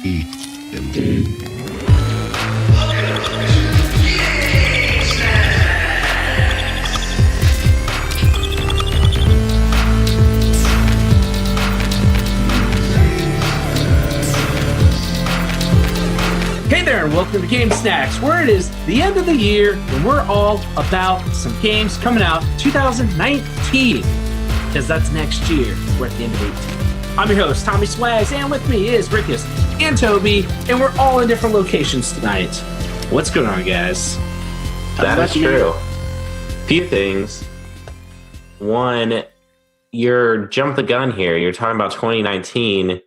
eat them. Hey there, and welcome to Game Snacks, where it is the end of the year and we're all about some games coming out 2019, because that's next year. We're at the end of 18. I'm your host, Tommy Swags, and with me is Rickus and Toby, and we're all in different locations tonight. What's going on, guys? That is true. Few things. One, you're jump the gun here. You're talking about 2019.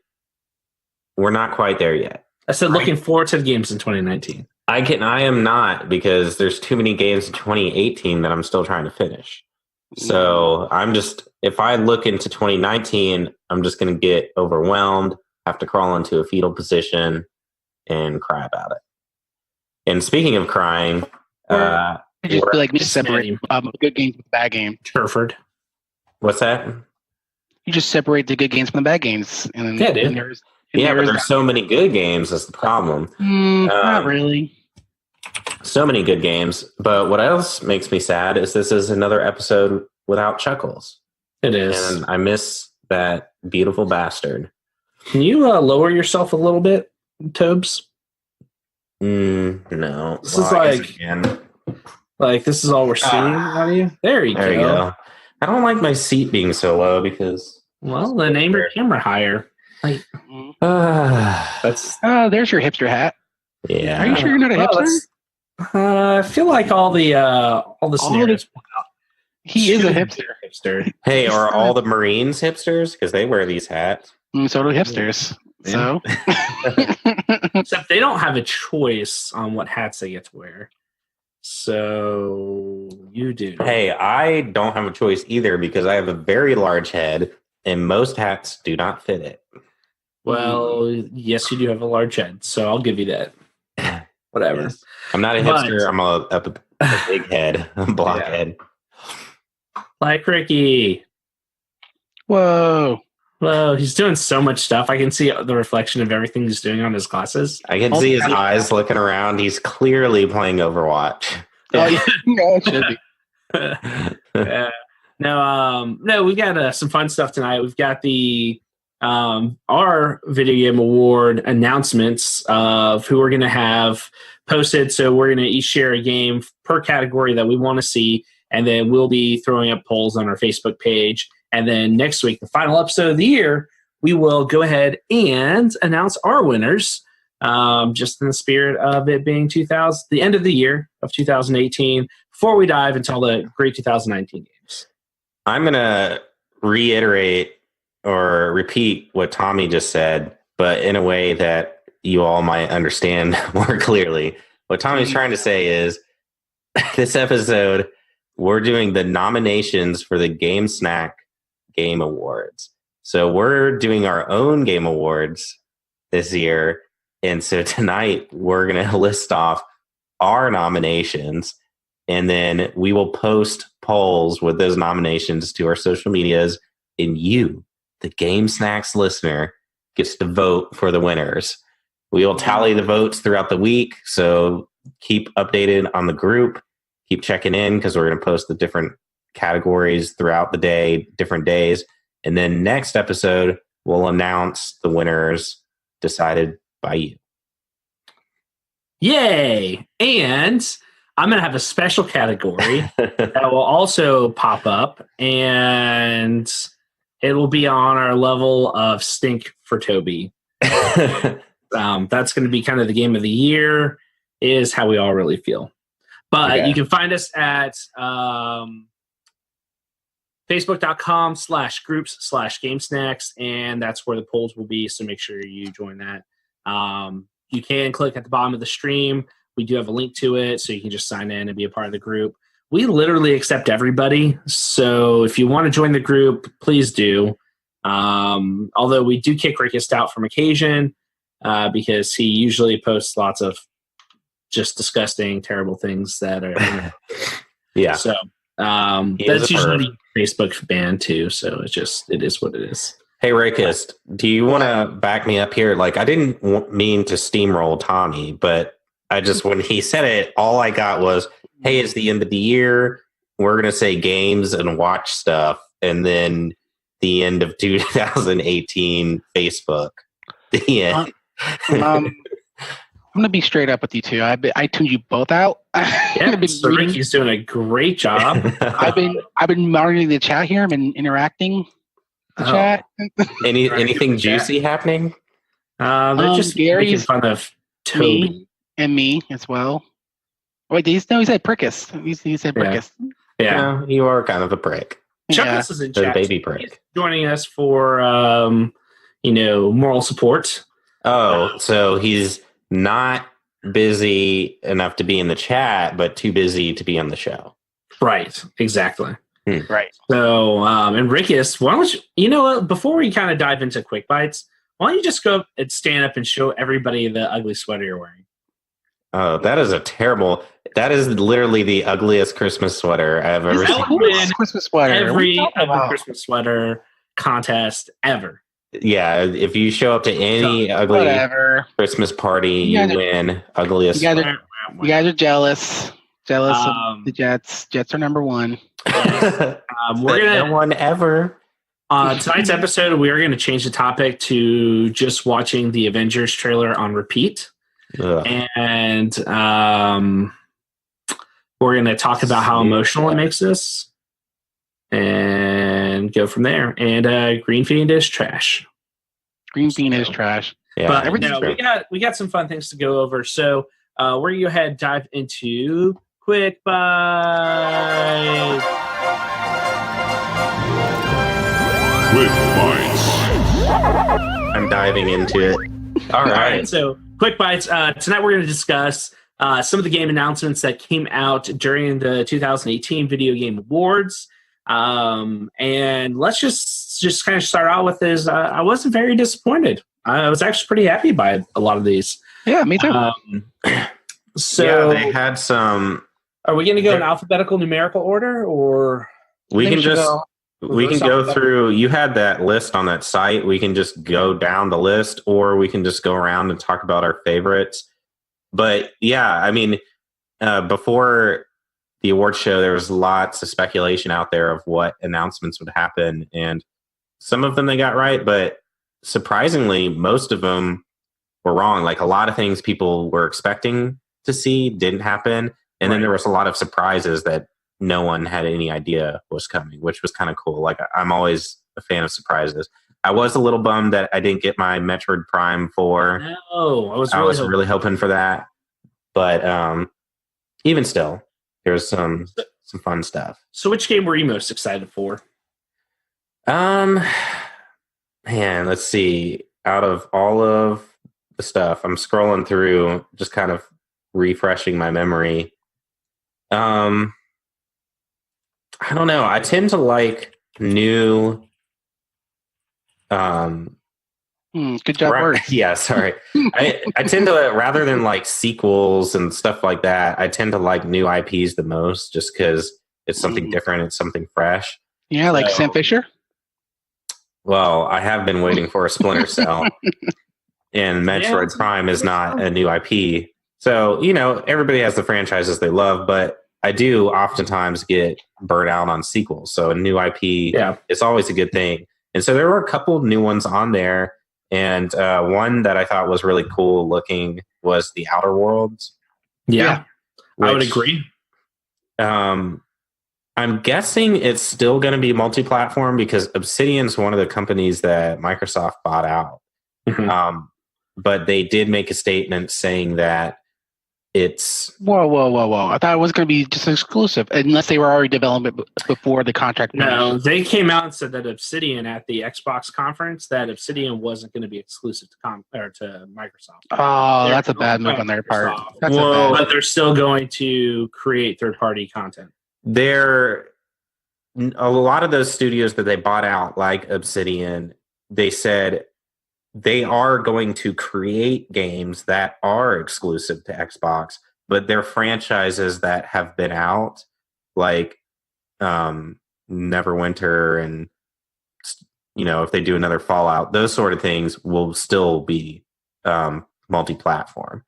We're not quite there yet. I said looking forward to the games in 2019. I am not, because there's too many games in 2018 that I'm still trying to finish. So if I look into 2019, I'm just going to get overwhelmed, have to crawl into a fetal position, and cry about it. And speaking of crying, I just feel like we just separate good games from the bad games. Turford. What's that? You just separate the good games from the bad games. And Yeah, dude. But there's so many good games. That's the problem. Not really. So many good games. But what else makes me sad is this is another episode without Chuckles. It is. And I miss that beautiful bastard. Can you lower yourself a little bit, Tobes? No. This is like this is all we're seeing out of you. There you go. I don't like my seat being so low because... Well, then aim your camera higher. There's your hipster hat. Yeah. Are you sure you're not a hipster? I feel like all the scenarios. He is a hipster. Hey, are all the Marines hipsters? Because they wear these hats. So do hipsters. Yeah. So, except they don't have a choice on what hats they get to wear. So you do. Hey, I don't have a choice either because I have a very large head and most hats do not fit it. Well, yes, you do have a large head, so I'll give you that. Whatever. Yes. I'm not a hipster. I'm a big head, a blockhead. Like Ricky. Whoa, he's doing so much stuff. I can see the reflection of everything he's doing on his glasses. I can see his eyes looking around. He's clearly playing Overwatch. Oh, yeah. No, it should be. Yeah. No, we've got some fun stuff tonight. We've got the our video game award announcements of who we're going to have posted. So we're going to each share a game per category that we want to see, and then we'll be throwing up polls on our Facebook page. And then next week, the final episode of the year, we will go ahead and announce our winners, just in the spirit of it being the end of the year of 2018, before we dive into all the great 2019 games. I'm going to reiterate or repeat what Tommy just said, but in a way that you all might understand more clearly. What Tommy's trying to say is this episode, we're doing the nominations for the Game Snack Game Awards. So we're doing our own game awards this year. And so tonight we're going to list off our nominations, and then we will post polls with those nominations to our social medias, and you, the Game Snacks listener, gets to vote for the winners. We will tally the votes throughout the week, so keep updated on the group. Keep checking in because we're going to post the different categories throughout the day, different days. And then next episode, we'll announce the winners decided by you. Yay! And I'm going to have a special category that will also pop up, and it will be on our level of stink for Toby. That's going to be kind of the game of the year, is how we all really feel. But you can find us at facebook.com/groups/GameSnacks, and that's where the polls will be, so make sure you join that. You can click at the bottom of the stream. We do have a link to it, so you can just sign in and be a part of the group. We literally accept everybody, so if you want to join the group, please do. Although we do kick Rickus out from occasion because he usually posts lots of just disgusting, terrible things that are. Yeah. So that's usually Facebook ban too. So it is what it is. Hey, Rakist, do you want to back me up here? Like, I didn't mean to steamroll Tommy, but I just, when he said it, all I got was, hey, it's the end of the year. We're going to say games and watch stuff. And then the end of 2018 Facebook. The end. I'm gonna be straight up with you two. I tuned you both out. Yeah, so Ricky's doing a great job. I've been monitoring the chat here. I've been interacting the chat. Anything juicy happening? They're just Gary's making fun of Toby and me as well. Wait, he said Prickus. He said Prickus. Yeah, you are kind of a prick. Chuckles is in chat. Baby prick. He's joining us for moral support. Oh, so he's not busy enough to be in the chat, but too busy to be on the show. Right, exactly. Right. So, and Rickus, why don't you know what? Before we kind of dive into quick bites, why don't you just go and stand up and show everybody the ugly sweater you're wearing? Oh, that is literally the ugliest Christmas sweater I've ever seen. Christmas sweater. Every Christmas sweater contest ever. Yeah, if you show up to any ugly Christmas party, you win ugliest. You guys are jealous. Jealous of the Jets. Jets are number one. We're gonna no one ever. Tonight's episode, we are going to change the topic to just watching the Avengers trailer on repeat. Ugh. And we're going to talk about how emotional it makes us and go from there. And Green Fiend is trash. Green Fiend is trash. Yeah, but we got some fun things to go over. So we're going to go ahead and dive into Quick Bite. Quick Bites. I'm diving into it. All right. So Quick Bites. Tonight we're going to discuss some of the game announcements that came out during the 2018 Video Game Awards. And let's just kind of start out with this. I wasn't very disappointed. I was actually pretty happy by a lot of these. Yeah, me too. So they had some. Are we going to go in alphabetical numerical order, or we can go through. You had that list on that site. We can just go down the list, or we can just go around and talk about our favorites. But yeah, I mean, before the award show, there was lots of speculation out there of what announcements would happen, and some of them they got right, but surprisingly, most of them were wrong. Like a lot of things people were expecting to see didn't happen, and then there was a lot of surprises that no one had any idea was coming, which was kind of cool. Like I'm always a fan of surprises. I was a little bummed that I didn't get my Metroid Prime 4. No, I was really hoping for that. But even still, there's some fun stuff. So which game were you most excited for? Man, let's see. Out of all of the stuff, I'm scrolling through, just kind of refreshing my memory. I don't know. I tend to like new. Good job, word. Yeah, sorry. I tend to, rather than like sequels and stuff like that, I tend to like new IPs the most, just because it's something different, it's something fresh. Yeah, like Sam Fisher. Well, I have been waiting for a Splinter Cell, and Metroid Prime is not a new IP. So, everybody has the franchises they love, but I do oftentimes get burnt out on sequels. So a new IP is always a good thing. And so there were a couple of new ones on there. And one that I thought was really cool looking was the Outer Worlds. Yeah, I would agree. I'm guessing it's still going to be multi-platform because Obsidian's one of the companies that Microsoft bought out. Mm-hmm. But they did make a statement saying that it's... Whoa. I thought it was going to be just exclusive, unless they were already developing it before the contract. No, they came out and said that Obsidian at the Xbox conference, that Obsidian wasn't going to be exclusive to Microsoft. Oh, that's a bad move on their part. But they're still going to create third-party content. A lot of those studios that they bought out, like Obsidian, they said they are going to create games that are exclusive to Xbox, but they're franchises that have been out, like Neverwinter and if they do another Fallout, those sort of things will still be multi-platform.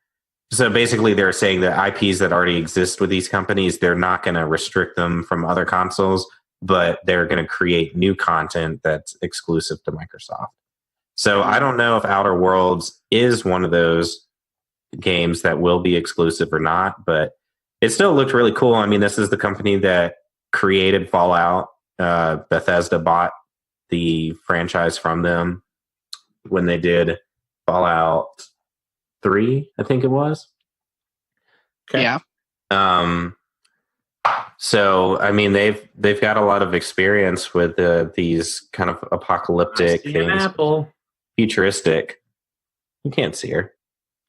So basically, they're saying that IPs that already exist with these companies, they're not going to restrict them from other consoles, but they're going to create new content that's exclusive to Microsoft. So I don't know if Outer Worlds is one of those games that will be exclusive or not, but it still looked really cool. I mean, this is the company that created Fallout. Bethesda bought the franchise from them when they did Fallout 3, I think it was. Okay. Yeah. So I mean, they've got a lot of experience with these kind of apocalyptic things, futuristic. You can't see her.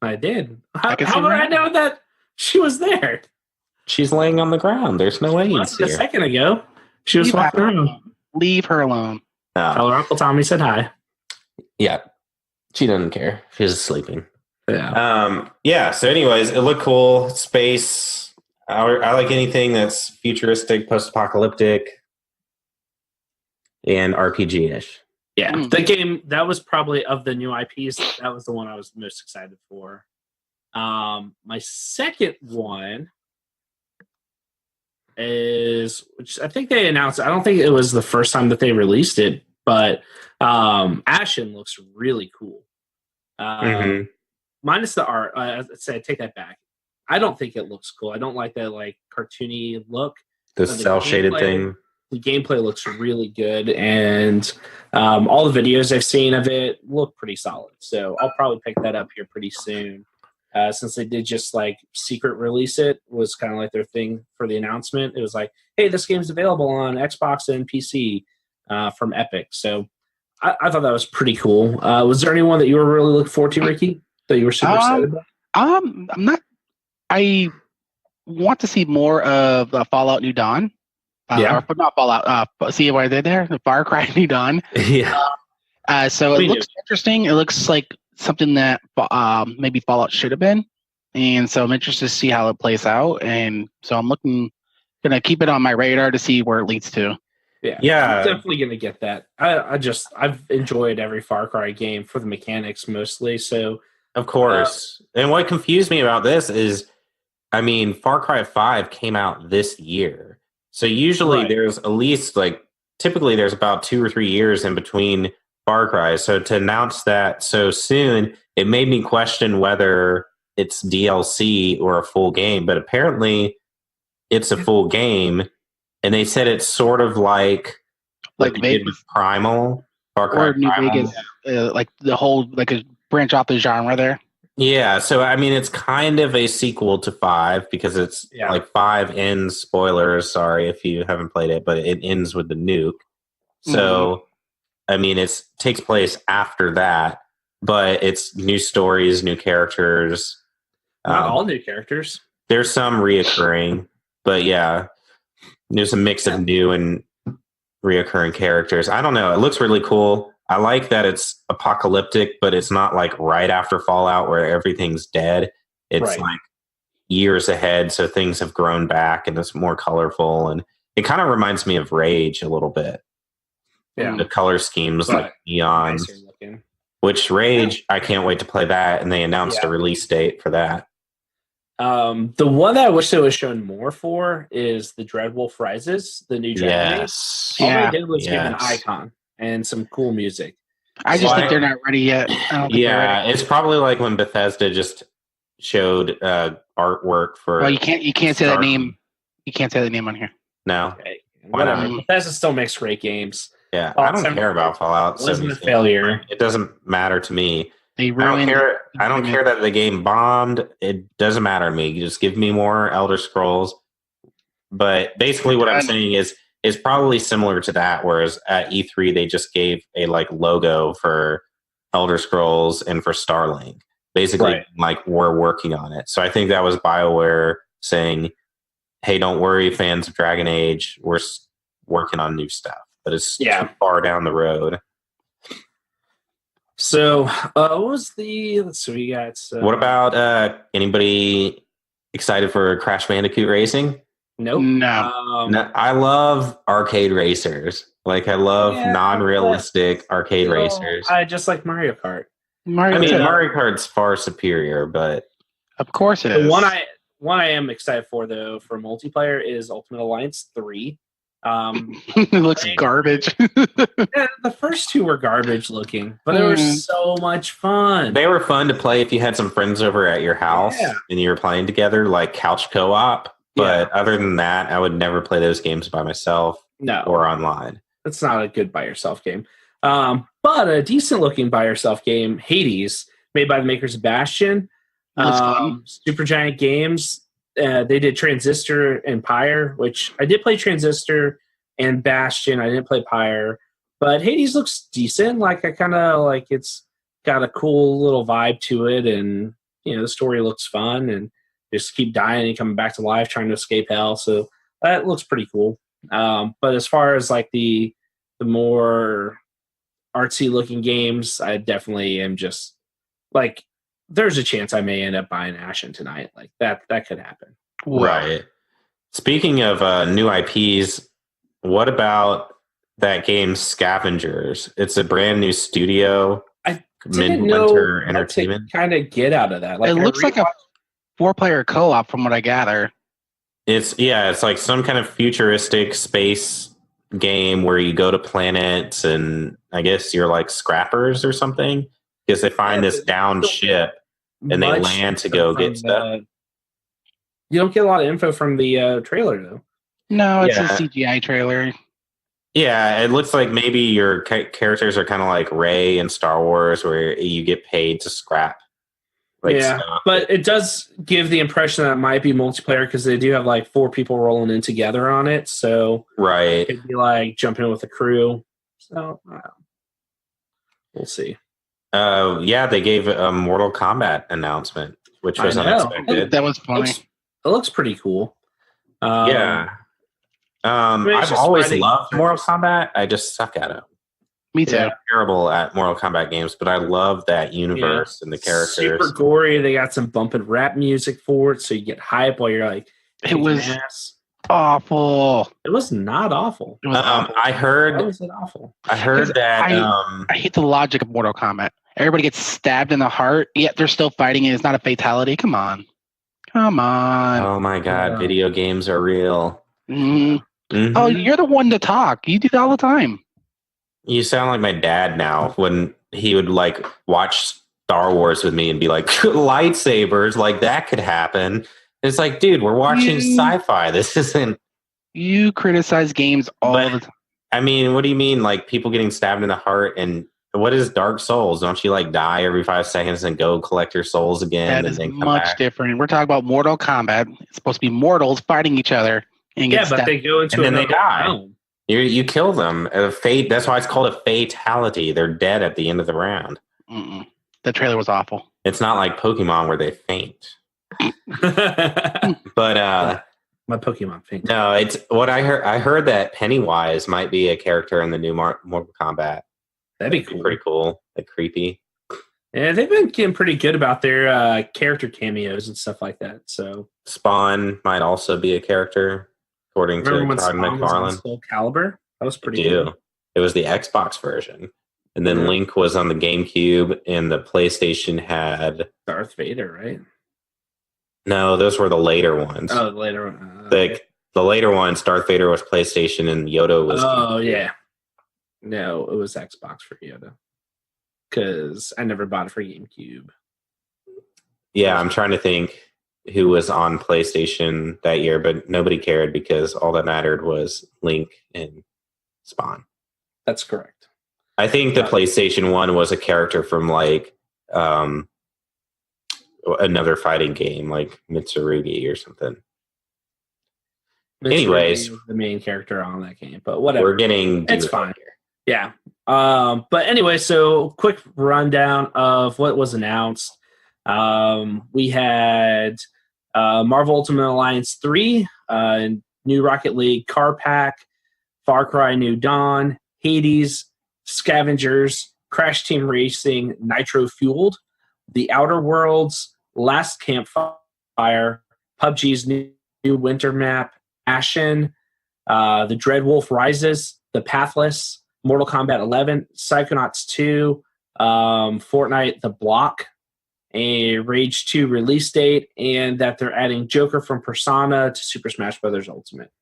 I did. I can see How would I that. know that she was there? She's laying on the ground. There's no way you can Less see than a her. second ago, she was Leave walking her around. alone. Leave her alone. Tell her Uncle Tommy said hi. Yeah, she doesn't care. She's sleeping. Yeah. So anyways, it looked cool. Space. I like anything that's futuristic, post-apocalyptic, and RPG-ish. Yeah. Mm. The game, that was probably, of the new IPs, that was the one I was most excited for. My second one is, which I think they announced, I don't think it was the first time that they released it, but Ashen looks really cool. Minus the art. I'd say I take that back. I don't think it looks cool. I don't like that like cartoony look. The cell-shaded thing. The gameplay looks really good, and all the videos I've seen of it look pretty solid. So I'll probably pick that up here pretty soon. Since they did just like secret release it, was kind of like their thing for the announcement. It was like, hey, this game's available on Xbox and PC from Epic. So I thought that was pretty cool. Was there anyone that you were really looking forward to, Ricky, that you were super excited about? I'm not. I want to see more of Fallout New Dawn. Yeah. Or not Fallout. See what I did there? The Far Cry New Dawn. Yeah. So it looks interesting. It looks like something that maybe Fallout should have been, and so I'm interested to see how it plays out. And so I'm gonna keep it on my radar to see where it leads to. Yeah. I'm definitely gonna get that. I've enjoyed every Far Cry game for the mechanics mostly. So Of course. And what confused me about this is, I mean, Far Cry 5 came out this year. So usually there's at least typically there's about 2 or 3 years in between Far Cry. So to announce that so soon, it made me question whether it's DLC or a full game. But apparently it's a full game. And they said it's sort of like what they did with Primal. Far Cry or New Primal. Vegas, like the whole a branch off the genre there. Yeah, so I mean, it's kind of a sequel to 5 because it's 5 ends. Spoilers, sorry if you haven't played it, but it ends with the nuke. So, I mean, it takes place after that, but it's new stories, new characters. not all new characters. There's some reoccurring, but yeah, there's a mix of new and reoccurring characters. I don't know. It looks really cool. I like that it's apocalyptic, but it's not like right after Fallout where everything's dead. It's like years ahead, so things have grown back and it's more colorful. And it kind of reminds me of Rage a little bit. Yeah. The color schemes like neons. Which Rage, I can't wait to play that. And they announced a release date for that. The one that I wish they was shown more for is the Dreadwolf Rises, the new Dragon Age. All they did was give an icon and some cool music. I just think they're not ready yet. I don't think they're ready. It's probably like when Bethesda just showed artwork for. Well, you can't say that name. You can't say that name on here. No, okay. Whatever. Bethesda still makes great games. Yeah, I don't care about Fallout. It wasn't a failure. It doesn't matter to me. They ruined. I don't care that the game bombed. It doesn't matter to me. You just give me more Elder Scrolls. But basically, what I'm saying is probably similar to that. Whereas at E3, they just gave a logo for Elder Scrolls and for Starlink. Basically, we're working on it. So I think that was BioWare saying, "Hey, don't worry, fans of Dragon Age. We're working on new stuff, but it's too far down the road." So, what was let's see, we got. What about anybody excited for Crash Bandicoot Racing? Nope. No, I love arcade racers. Like I love non-realistic arcade racers. I just like Mario Kart. Mario Kart's far superior, but of course it the is. one I am excited for though for multiplayer is Ultimate Alliance 3. It looks garbage. Yeah, the first two were garbage looking, but they were so much fun. They were fun to play if you had some friends over at your house and you were playing together, like couch co-op. But other than that, I would never play those games by myself or online. It's not a good by yourself game. But a decent looking by yourself game, Hades, made by the makers of Bastion. Supergiant Games. They did Transistor and Pyre, which I did play Transistor and Bastion. I didn't play Pyre, but Hades looks decent. Like I kind of like it's got a cool little vibe to it, and the story looks fun, and just keep dying and coming back to life, trying to escape hell. So that looks pretty cool. But as far as like the more artsy looking games, I definitely am just like. There's a chance I may end up buying Ashen tonight. Like that could happen. Right. Speaking of new IPs, what about that game Scavengers? It's a brand new studio. I didn't know entertainment. Kind of get out of that. Like, it looks like a 4-player co-op from what I gather. It's like some kind of futuristic space game where you go to planets and I guess you're like scrappers or something because they find this downed ship. And they land to go get stuff. You don't get a lot of info from the trailer, though. No, it's a CGI trailer. Yeah, it looks like maybe your characters are kind of like Rey in Star Wars, where you get paid to scrap. Stuff. But it does give the impression that it might be multiplayer because they do have like 4 people rolling in together on it. So it could be like jumping in with a crew. So we'll see. They gave a Mortal Kombat announcement, which was unexpected. That was funny. It looks pretty cool. I've always loved Mortal Kombat. I just suck at it. Me too. I'm terrible at Mortal Kombat games, but I love that universe and the characters. Super gory. They got some bumping rap music for it, so you get hype while you're like, it was awful. It was not awful. It was awful. I heard. How was it awful? I heard that. I hate the logic of Mortal Kombat. Everybody gets stabbed in the heart, yet they're still fighting and it's not a fatality. Come on. Oh my God. Video games are real. Mm-hmm. Mm-hmm. Oh, you're the one to talk. You do that all the time. You sound like my dad now when he would like watch Star Wars with me and be like, lightsabers, like that could happen. It's like, dude, we're watching sci-fi. This isn't. You criticize games all the time. I mean, what do you mean? Like people getting stabbed in the heart and what is Dark Souls? Don't you like die every 5 seconds and go collect your souls again? That is much different. We're talking about Mortal Kombat. It's supposed to be mortals fighting each other. And but they go into and then they die. You kill them. That's why it's called a fatality. They're dead at the end of the round. Mm-mm. The trailer was awful. It's not like Pokemon where they faint. But my Pokemon faint. No, it's what I heard. I heard that Pennywise might be a character in the new Mortal Kombat. That'd be cool. Pretty cool. Like creepy. Yeah, they've been getting pretty good about their character cameos and stuff like that. So Spawn might also be a character, according to Todd McFarlane. Soul Calibur. That was pretty good. It was the Xbox version. And then Link was on the GameCube, and the PlayStation had Darth Vader, right? No, those were the later ones. Oh, the later one. The later ones, Darth Vader was PlayStation, and Yoda was. Oh, yeah. No, it was Xbox for Yoda. Because I never bought it for GameCube. Yeah, I'm trying to think who was on PlayStation that year, but nobody cared because all that mattered was Link and Spawn. That's correct. I think the PlayStation 1 was a character from like another fighting game, like Mitsurugi or something. Anyways, the main character on that game, but whatever. We're getting it's fine. Here. Yeah. But anyway, so quick rundown of what was announced. We had Marvel Ultimate Alliance 3, new Rocket League Car Pack, Far Cry New Dawn, Hades, Scavengers, Crash Team Racing, Nitro Fueled, The Outer Worlds, Last Campfire, PUBG's new winter map, Ashen, The Dreadwolf Rises, The Pathless, Mortal Kombat 11, Psychonauts 2, Fortnite The Block, a Rage 2 release date, and that they're adding Joker from Persona to Super Smash Bros. Ultimate.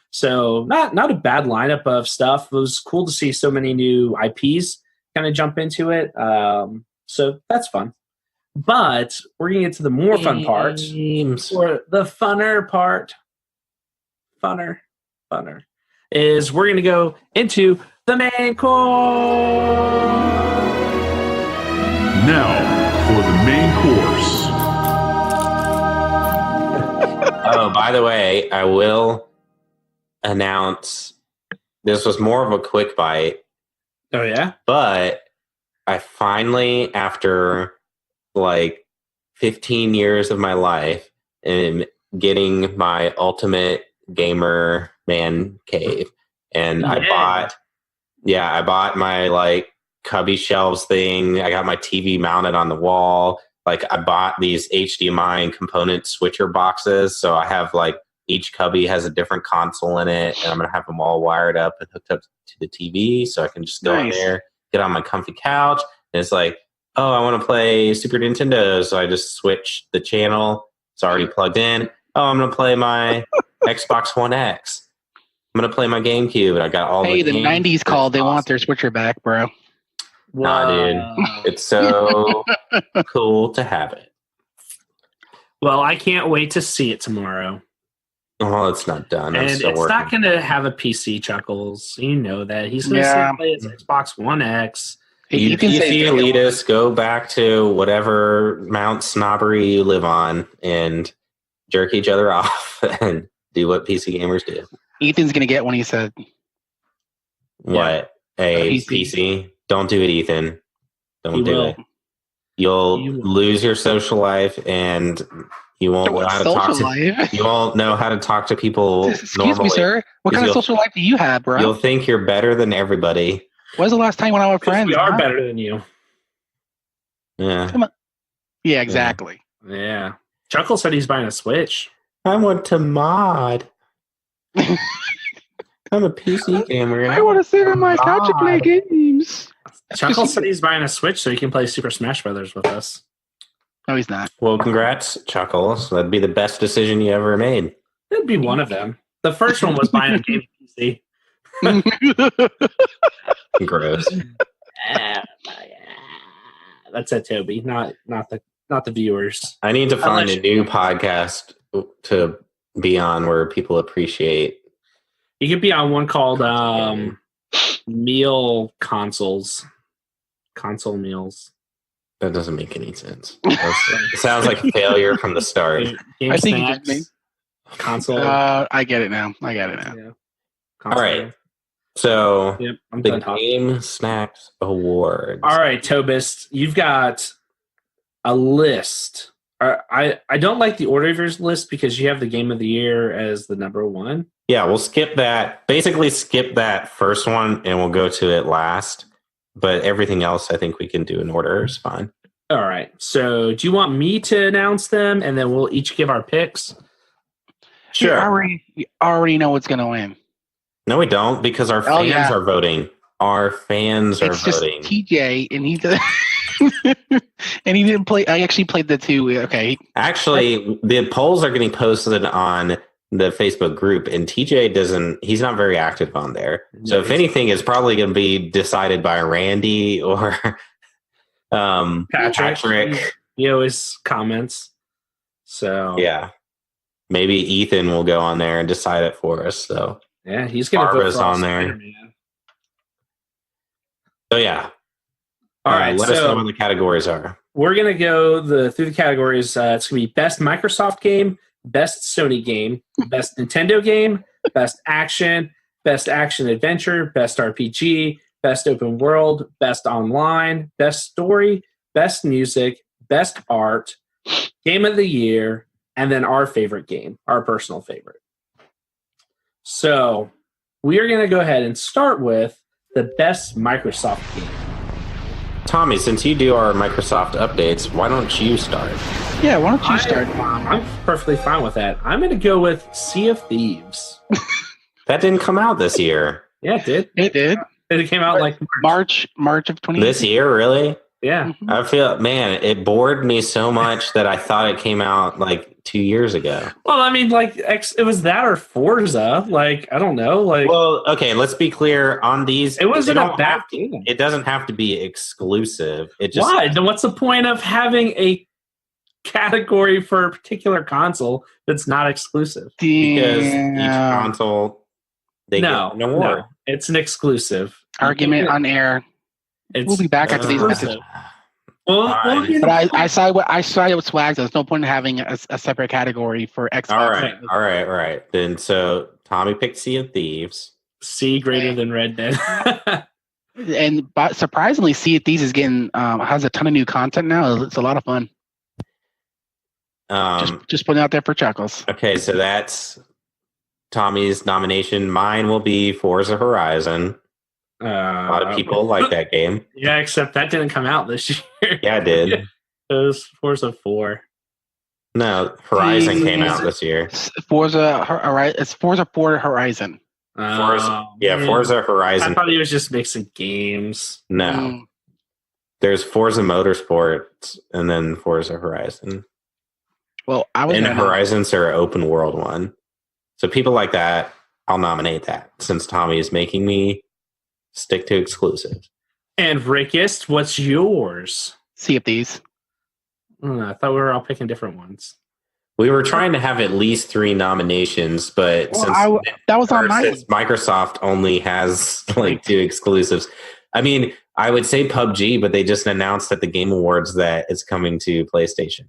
So not a bad lineup of stuff. It was cool to see so many new IPs kind of jump into it. So that's fun. But we're going to get to the more fun part, or the funner part. Funner, is we're going to go into the main course. Now for the main course. Oh, by the way, I will announce this was more of a quick bite. Oh, yeah? But I finally, after like 15 years of my life, am getting my ultimate gamer man cave. And I bought my like cubby shelves thing. I got my TV mounted on the wall. Like I bought these HDMI and component switcher boxes. So I have like each cubby has a different console in it, and I'm going to have them all wired up and hooked up to the TV so I can just go in there, get on my comfy couch. And it's like, oh, I want to play Super Nintendo. So I just switch the channel. It's already plugged in. Oh, I'm going to play my Xbox One X. I'm going to play my GameCube. And I got all the 90s called. They want their switcher back, bro. Nah, dude. It's so cool to have it. Well, I can't wait to see it tomorrow. Oh, it's not done. And it's not going to have a PC, Chuckles. You know that. He's going to play his Xbox One X. You PC elitists, go back to whatever Mount Snobbery you live on and jerk each other off and do what PC gamers do. Ethan's going to get one, he said. What? A PC? Don't do it, Ethan. Don't do it. You'll lose your social life and you won't know how to talk to you won't know how to talk to people. Excuse me, sir. What kind of social life do you have, bro? You'll think you're better than everybody. When's the last time when I was friends? We are better than you. Yeah. Come on. Yeah, exactly. Yeah. Chuckle said he's buying a Switch. I want to mod. I'm a PC gamer. I want to sit on my couch and play games. Chuckle said he's buying a Switch so he can play Super Smash Brothers with us. No, he's not. Well, congrats, Chuckles. That'd be the best decision you ever made. It'd be one of them. The first one was buying a game PC. Gross. That's it, Toby. Not the viewers. I need to find a new podcast to be on where people appreciate. You could be on one called Meal Consoles. Console meals. That doesn't make any sense. It sounds like a failure from the start. Game I think snacks, you just console. I get it now. Yeah. All right. So I'm the done talking. Game Snacks Awards. All right, Tobist, you've got a list. I don't like the order of your list because you have the Game of the Year as the number one. Yeah, we'll skip that. Basically, skip that first one, and we'll go to it last. But everything else, I think we can do in order. Is fine. All right. So, do you want me to announce them, and then we'll each give our picks? Sure. We already know what's going to win. No, we don't, because our fans are voting. Our fans are voting. Just TJ, and he did, and he didn't play. I actually played the two. Okay. Actually, the polls are getting posted on the Facebook group, and TJ doesn't. He's not very active on there. So, if anything, it's probably going to be decided by Randy or Patrick. He always comments. So yeah, maybe Ethan will go on there and decide it for us. So. Yeah, he's going to vote for on there. Spider-Man. So yeah. All right. Let us know what the categories are. We're going to go through the categories. It's going to be best Microsoft game, best Sony game, best Nintendo game, best action adventure, best RPG, best open world, best online, best story, best music, best art, game of the year, and then our favorite game, our personal favorite. So we are going to go ahead and start with the best Microsoft game. Tommy, since you do our Microsoft updates, why don't you start? Yeah, why don't you start? I'm perfectly fine with that. I'm going to go with Sea of Thieves. That didn't come out this year. Yeah, it did. It did. It came out like March of 20. This year, really? Yeah. I feel, man, it bored me so much that I thought it came out like 2 years ago. Well, I mean, like it was that or Forza. Like I don't know. Like, Well, okay, let's be clear on these. it wasn't they a don't bad have to- game. It doesn't have to be exclusive. It just Why? Then what's the point of having a category for a particular console that's not exclusive? because each console they get an award. No, it's an exclusive Argument on air. It's We'll be back after these exclusive. messages. Well, Fine. But I side with Swags. There's no point in having a separate category for Xbox. All right. Then so Tommy picked Sea of Thieves. C greater than Red Dead. But surprisingly, Sea of Thieves is getting has a ton of new content now. It's a lot of fun. Just putting it out there for chuckles. Okay, so that's Tommy's nomination. Mine will be Forza Horizon. A lot of people like that game. Yeah, except that didn't come out this year. Yeah, I did. It was Forza 4. No, Horizon came out this year. Forza Horizon. It's Forza 4 Horizon. Forza I Horizon. thought he was just mixing games. No, Mm. there's Forza Motorsports and then Forza Horizon. Well, I was And gonna- Horizons are an open world one. So people like that, I'll nominate that since Tommy is making me stick to exclusives. And Rickist, what's yours? Sea of Thieves. I thought we were all picking different ones. We were trying to have at least 3 nominations, but Well, that was on my since Microsoft only has like 2 exclusives. I mean, I would say PUBG, but they just announced at the Game Awards that it's coming to PlayStation.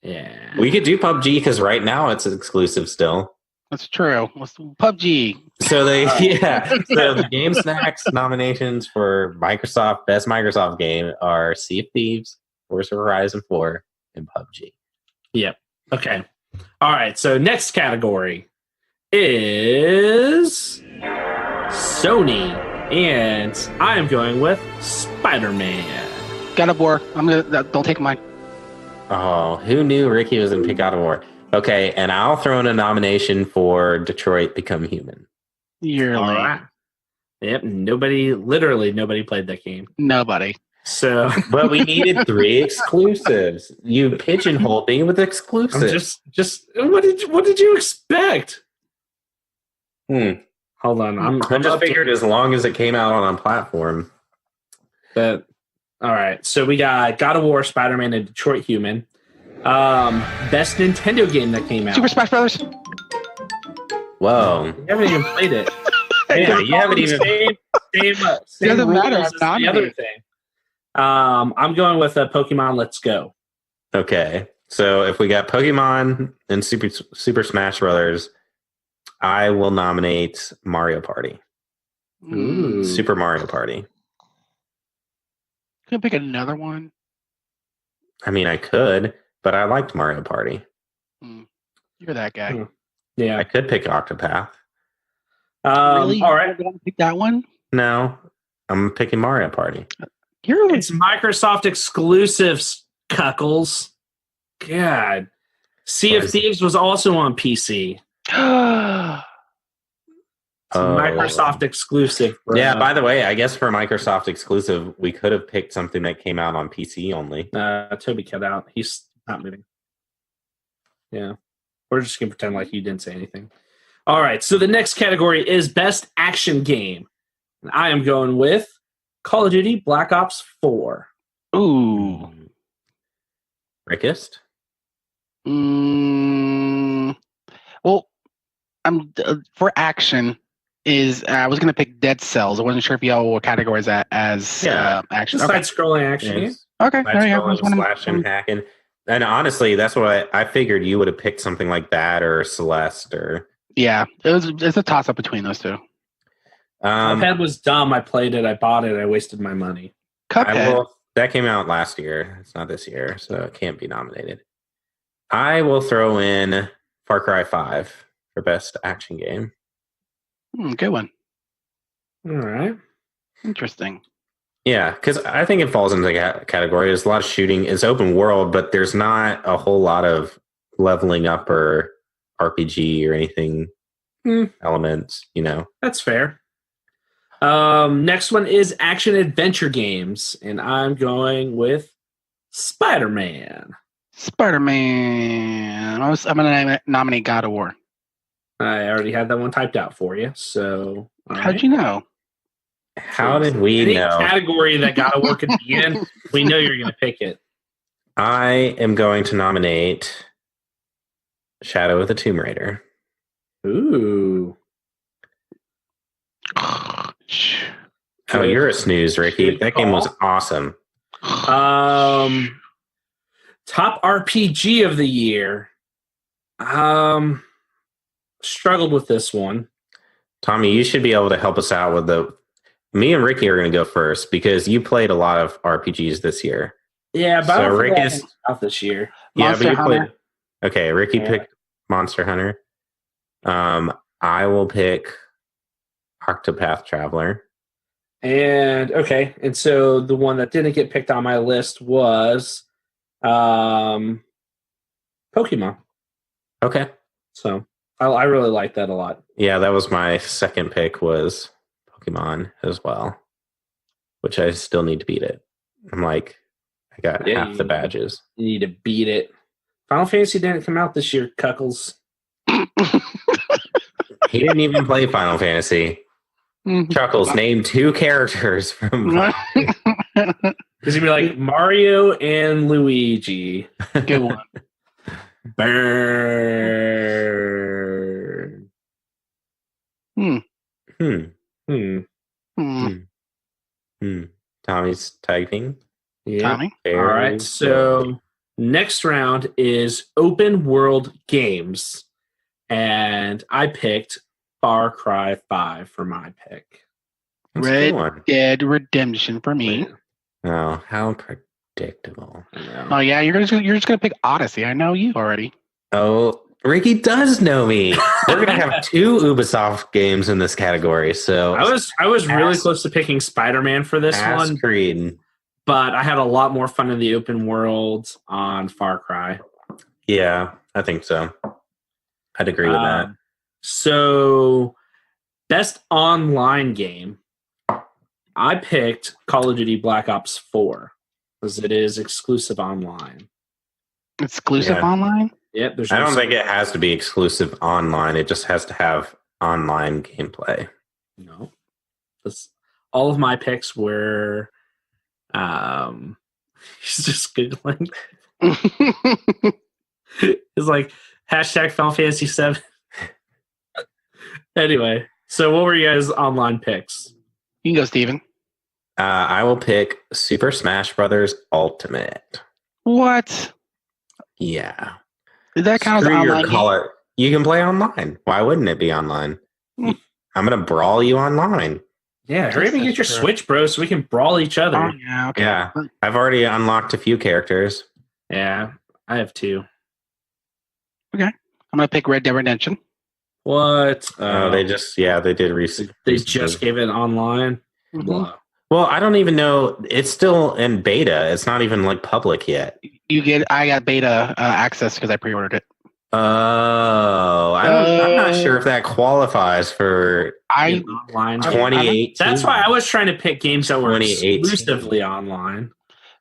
Yeah. We could do PUBG because right now it's exclusive still. That's true. What's PUBG? So so the Game Snacks nominations for Microsoft Best Microsoft Game are Sea of Thieves, Forza Horizon 4, and PUBG. Yep. Okay. All right. So next category is Sony, and I am going with Spider-Man. God of War. Don't take mine. Oh, who knew Ricky was in Pick God of War? Okay, and I'll throw in a nomination for Detroit Become Human. You're All lame. right. Yep. Literally nobody played that game. Nobody. So But we needed 3 exclusives. You pigeonholed me with I'm exclusives. just what did you expect? Hold on. I just figured as long as it came out on a platform. that. All right. So we got God of War, Spider-Man, and Detroit Human. Best Nintendo game that came out. Super Smash Brothers. Whoa. You haven't even played it. Yeah, you haven't even. Same Doesn't rules matter, as the I'm other nominated. thing. I'm going with Pokemon Let's Go. Okay, so if we got Pokemon and Super Smash Brothers, I will nominate Mario Party. Ooh. Super Mario Party. Could pick another one. I mean, I could, but I liked Mario Party. You're that guy. Yeah. I could pick Octopath. Really? All right. You want to pick that one? No, I'm picking Mario Party. It's Microsoft exclusives, cuckles. God. Sea of Thieves was also on PC. It's a Microsoft exclusive. Bro. Yeah, by the way, I guess for Microsoft exclusive, we could have picked something that came out on PC only. Toby cut out. He's not moving. Yeah. We're just going to pretend like you didn't say anything. All right. So the next category is Best Action Game. And I am going with Call of Duty Black Ops 4. Ooh. Rickist? Well, I'm for action. I was gonna pick Dead Cells. I wasn't sure if y'all will categorize that as action. Okay. Side-scrolling action. Yes. Okay. Side There you go. scrolling, slashing, hacking. And honestly, that's what I figured you would have picked something like that or Celeste or. Yeah, it's a toss up between those two. Cuphead was dumb. I played it. I bought it. I wasted my money. Cuphead. That came out last year. It's not this year, so it can't be nominated. I will throw in Far Cry 5 for best action game. Good one. All right. Interesting. Yeah, because I think it falls into the category. There's a lot of shooting. It's open world, but there's not a whole lot of leveling up or RPG or anything elements, That's fair. Next one is action adventure games, and I'm going with Spider-Man. Spider-Man. I'm gonna nominate God of War. I already had that one typed out for you. So How'd you know? How did we Any know? category that God of War could be in, we know you're going to pick it. I am going to nominate Shadow of the Tomb Raider. Ooh. Oh, you're a snooze, Ricky. That game was awesome. Top RPG of the year. Struggled with this one. Tommy, you should be able to help us out with me and Ricky are going to go first because you played a lot of RPGs this year. Yeah, but so Rick is out this year. Monster Hunter. Played. Okay, Ricky picked Monster Hunter. I will pick Octopath Traveler. And so the one that didn't get picked on my list was Pokemon. Okay. So I really like that a lot. Yeah, that was my second pick was Pokemon as well, which I still need to beat it. I got half the badges. You need to beat it. Final Fantasy didn't come out this year, Cuckles. He didn't even play Final Fantasy. Chuckles, name 2 characters from. Because he'd be like Mario and Luigi. Good one. Burn. Tommy's typing. Yeah. Tommy. All right. So next round is open world games. And I picked Far Cry 5 for my pick. Red Dead Redemption for me. Oh, how predictable. Oh yeah, you're just gonna pick Odyssey. I know you already. Oh, Ricky does know me. We're gonna have 2 Ubisoft games in this category. So I was really close to picking Spider-Man for this one. Creed. But I had a lot more fun in the open world on Far Cry. Yeah, I think so. I'd agree with that. So, best online game, I picked Call of Duty Black Ops 4 because it is exclusive online. Exclusive online? Yep. I don't think it has to be exclusive online. It just has to have online gameplay. No. All of my picks were... he's just Googling. It's like... Hashtag Final Fantasy 7. Anyway, so what were you guys' online picks? You can go, Steven. I will pick Super Smash Brothers Ultimate. What? Yeah. Does that count as online? You can play online. Why wouldn't it be online? I'm going to brawl you online. Yeah, hurry up and get your Switch, bro, so we can brawl each other. Oh, yeah, okay. Yeah. I've already unlocked a few characters. Yeah, I have 2. Okay. I'm going to pick Red Dead Redemption. What? They did recently. They just gave it online. Mm-hmm. Well, I don't even know. It's still in beta. It's not even public yet. I got beta access because I pre-ordered it. Oh, I'm not sure if that qualifies for online 2018. That's why I was trying to pick games that were exclusively online.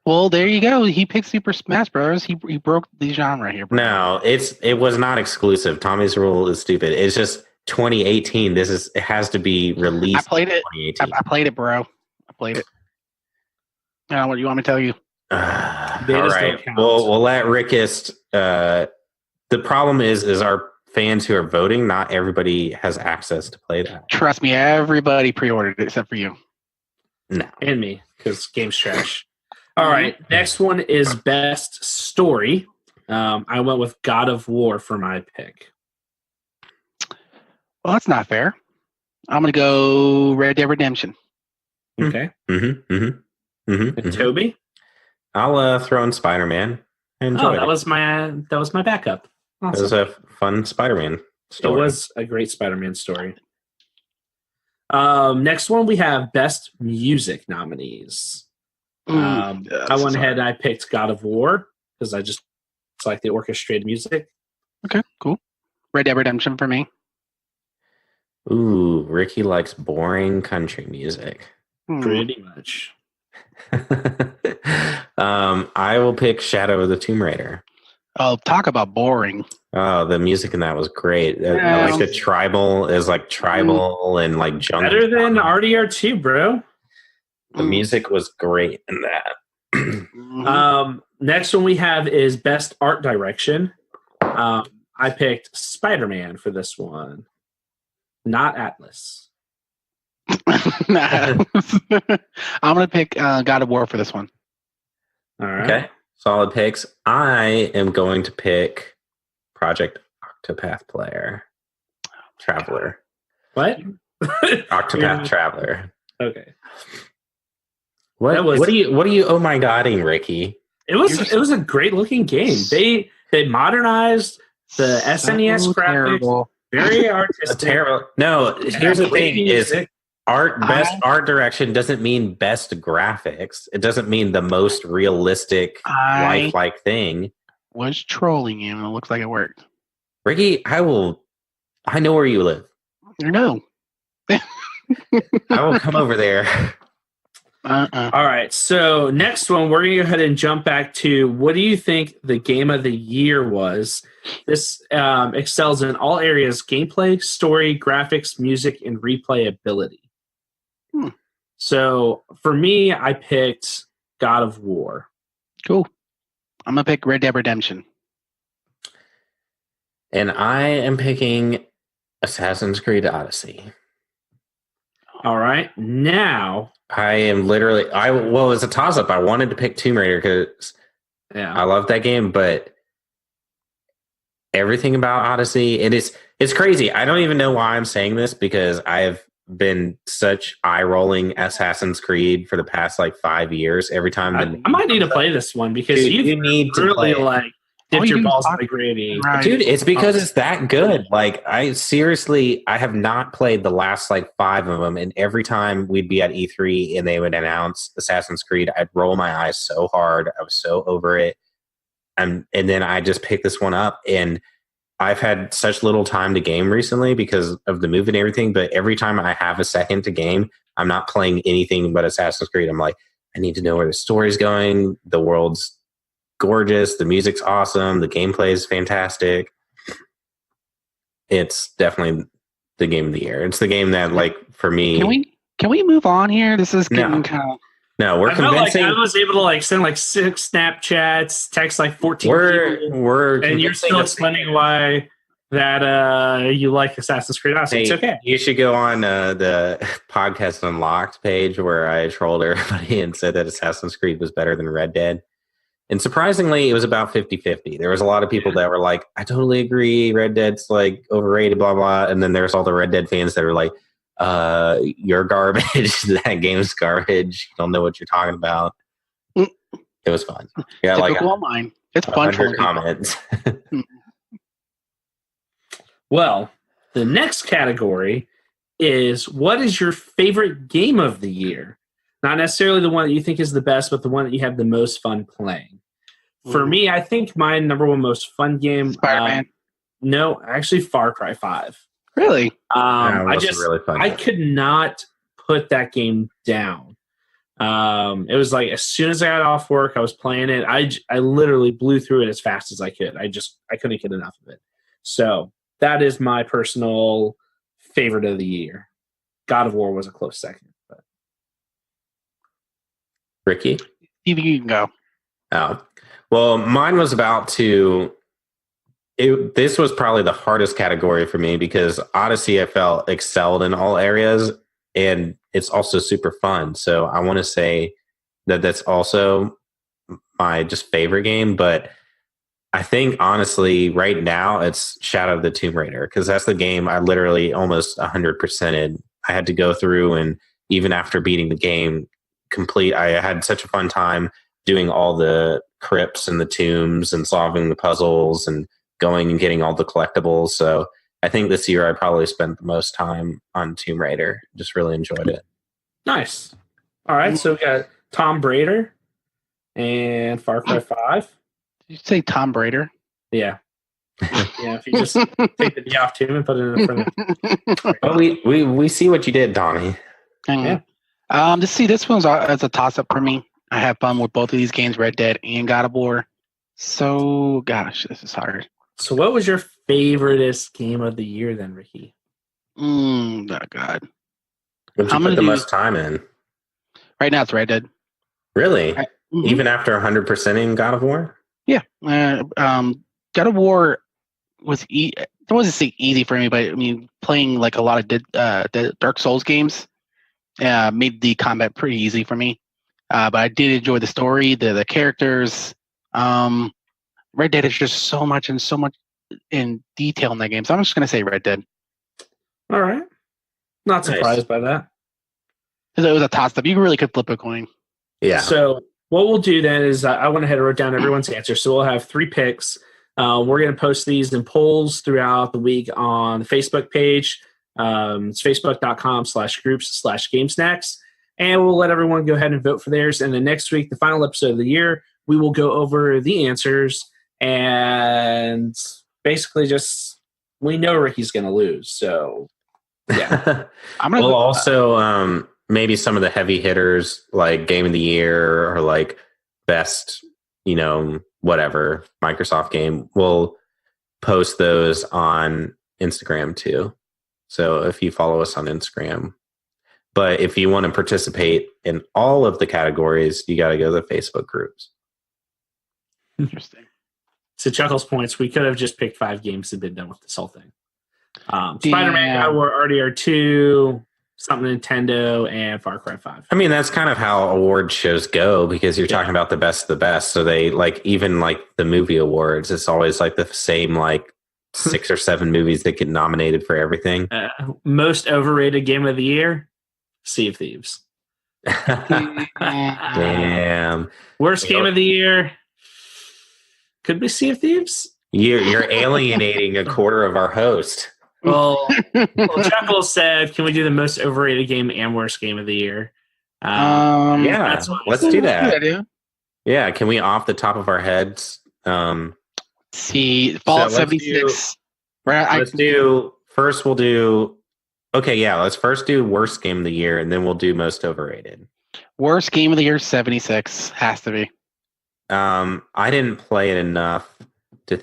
Well, there you go. He picked Super Smash Bros. He broke the genre here. Bro. No, it was not exclusive. Tommy's rule is stupid. It's just 2018. It has to be released. I played it. 2018. I played it, bro. I played it. What do you want me to tell you? All right. We'll let Rickist. The problem is our fans who are voting. Not everybody has access to play that. Trust me, everybody pre-ordered it except for you. No, and me because game's trash. All right, next one is best story. I went with God of War for my pick. Well, that's not fair. I'm going to go Red Dead Redemption. Okay. And Toby? I'll throw in Spider-Man. That was my backup. Awesome. It was a fun Spider-Man story. It was a great Spider-Man story. Next one, we have Best Music nominees. I went ahead and I picked God of War because I just like the orchestrated music. Okay, cool. Red Dead Redemption for me. Ooh, Ricky likes boring country music. Pretty much. I will pick Shadow of the Tomb Raider. Oh, talk about boring. Oh, the music in that was great. I like the tribal is like tribal and like jungle. Better than RDR2, bro. The music was great in that. Next one we have is Best Art Direction. I picked Spider-Man for this one, not Atlas. I'm gonna pick God of War for this one. All right. Okay, solid picks. I am going to pick Project Octopath Traveler. What? Octopath Traveler. Okay. What are you oh my godding, Ricky? It was a great looking game. They modernized the SNES graphics. Terrible. Very artistic. Terrible. No, here's the thing: is best art direction doesn't mean best graphics. It doesn't mean the most realistic, lifelike thing. Was trolling you, and it looks like it worked. Ricky, I know where you live. You know. I will come over there. All right. So next one, we're gonna go ahead and jump back to what do you think the game of the year was? This excels in all areas: gameplay, story, graphics, music, and replayability. So for me, I picked God of War. Cool. I'm gonna pick Red Dead Redemption. And I am picking Assassin's Creed Odyssey. All right. Now I am literally well, it's a toss up. I wanted to pick Tomb Raider because I love that game, but everything about Odyssey, it's crazy. I don't even know why I'm saying this because I've been such eye-rolling Assassin's Creed for the past like 5 years. Every time I might need to play this one because you need to really like dip your balls in the gravy. Right. Dude, it's because it's that good. Like I have not played the last like 5 of them, and every time we'd be at E3 and they would announce Assassin's Creed, I'd roll my eyes so hard. I was so over it. And then I just picked this one up, and I've had such little time to game recently because of the move and everything, but every time I have a second to game, I'm not playing anything but Assassin's Creed. I'm like, I need to know where the story's going. The world's gorgeous. The music's awesome. The gameplay is fantastic. It's definitely the game of the year. It's the game that, like, for me... Can we move on here? This is getting kind of... No, we're convincing. I was able to like send like 6 Snapchats, text like 14 people, and you're still explaining why that you like Assassin's Creed Odyssey. It's okay. You should go on the Podcast Unlocked page where I trolled everybody and said that Assassin's Creed was better than Red Dead. And surprisingly, it was about 50-50. There was a lot of people that were like, I totally agree. Red Dead's like overrated, blah, blah. And then there's all the Red Dead fans that are like, you're garbage. That game's garbage. You don't know what you're talking about. It was fun. Yeah, like online. It's fun for comments. Well, the next category is what is your favorite game of the year? Not necessarily the one that you think is the best, but the one that you have the most fun playing. For me, I think my number one most fun game. Spider-Man. No, actually, Far Cry 5. Really? Really fun. I could not put that game down. It was like as soon as I got off work, I was playing it. I literally blew through it as fast as I could. I couldn't get enough of it. So that is my personal favorite of the year. God of War was a close second. But Ricky? You can go. Oh. Well, mine was about to... this was probably the hardest category for me because Odyssey, I felt, excelled in all areas, and it's also super fun. So I want to say that that's also my just favorite game. But I think, honestly, right now, it's Shadow of the Tomb Raider because that's the game I literally almost 100%ed. I had to go through, and even after beating the game complete, I had such a fun time doing all the crypts and the tombs and solving the puzzles and going and getting all the collectibles. So I think this year I probably spent the most time on Tomb Raider. Just really enjoyed it. Nice. All right, so we got Tom Raider and Far Cry 5. Did you say Tom Raider? Yeah. Yeah, if you just take the D off Tomb and put it in front of Well, we see what you did, Donnie. Yeah. This one's as a toss-up for me. I have fun with both of these games, Red Dead and God of War. So, gosh, this is hard. So what was your favoriteest game of the year then, Ricky? Oh, God. What you put the most time in? Right now it's Red Dead. Really? Even after 100% in God of War? Yeah. God of War was it wasn't say easy for me, but I mean, playing like a lot of the Dark Souls games made the combat pretty easy for me. But I did enjoy the story, the characters. Red Dead is just so much in detail in that game. So I'm just going to say Red Dead. All right. Not surprised by that. Because it was a toss-up. You really could flip a coin. Yeah. So what we'll do then is I went ahead and wrote down everyone's answer. So we'll have 3 picks. We're going to post these in polls throughout the week on the Facebook page. It's facebook.com/groups/GameSnacks. And we'll let everyone go ahead and vote for theirs. And then next week, the final episode of the year, we will go over the answers. And basically just, we know Ricky's going to lose. So, yeah. We'll also maybe some of the heavy hitters, like Game of the Year or like best, whatever, Microsoft game, we'll post those on Instagram too. So if you follow us on Instagram. But if you want to participate in all of the categories, you got to go to the Facebook groups. Interesting. To Chuckle's points, we could have just picked 5 games and been done with this whole thing. Spider-Man, God of War, RDR2, something Nintendo, and Far Cry 5. I mean, that's kind of how award shows go because you're talking about the best of the best. So they even the movie awards, it's always like the same 6 or 7 movies that get nominated for everything. Most overrated game of the year, Sea of Thieves. Damn. Worst game of the year, could be Sea of Thieves. You're alienating a quarter of our host. Well, Chuckle said, can we do the most overrated game and worst game of the year? Yeah, let's do that. Yeah, can we off the top of our heads? See, Fallout 76. Let's do worst game of the year, and then we'll do most overrated. Worst game of the year, 76 has to be. I didn't play it enough to.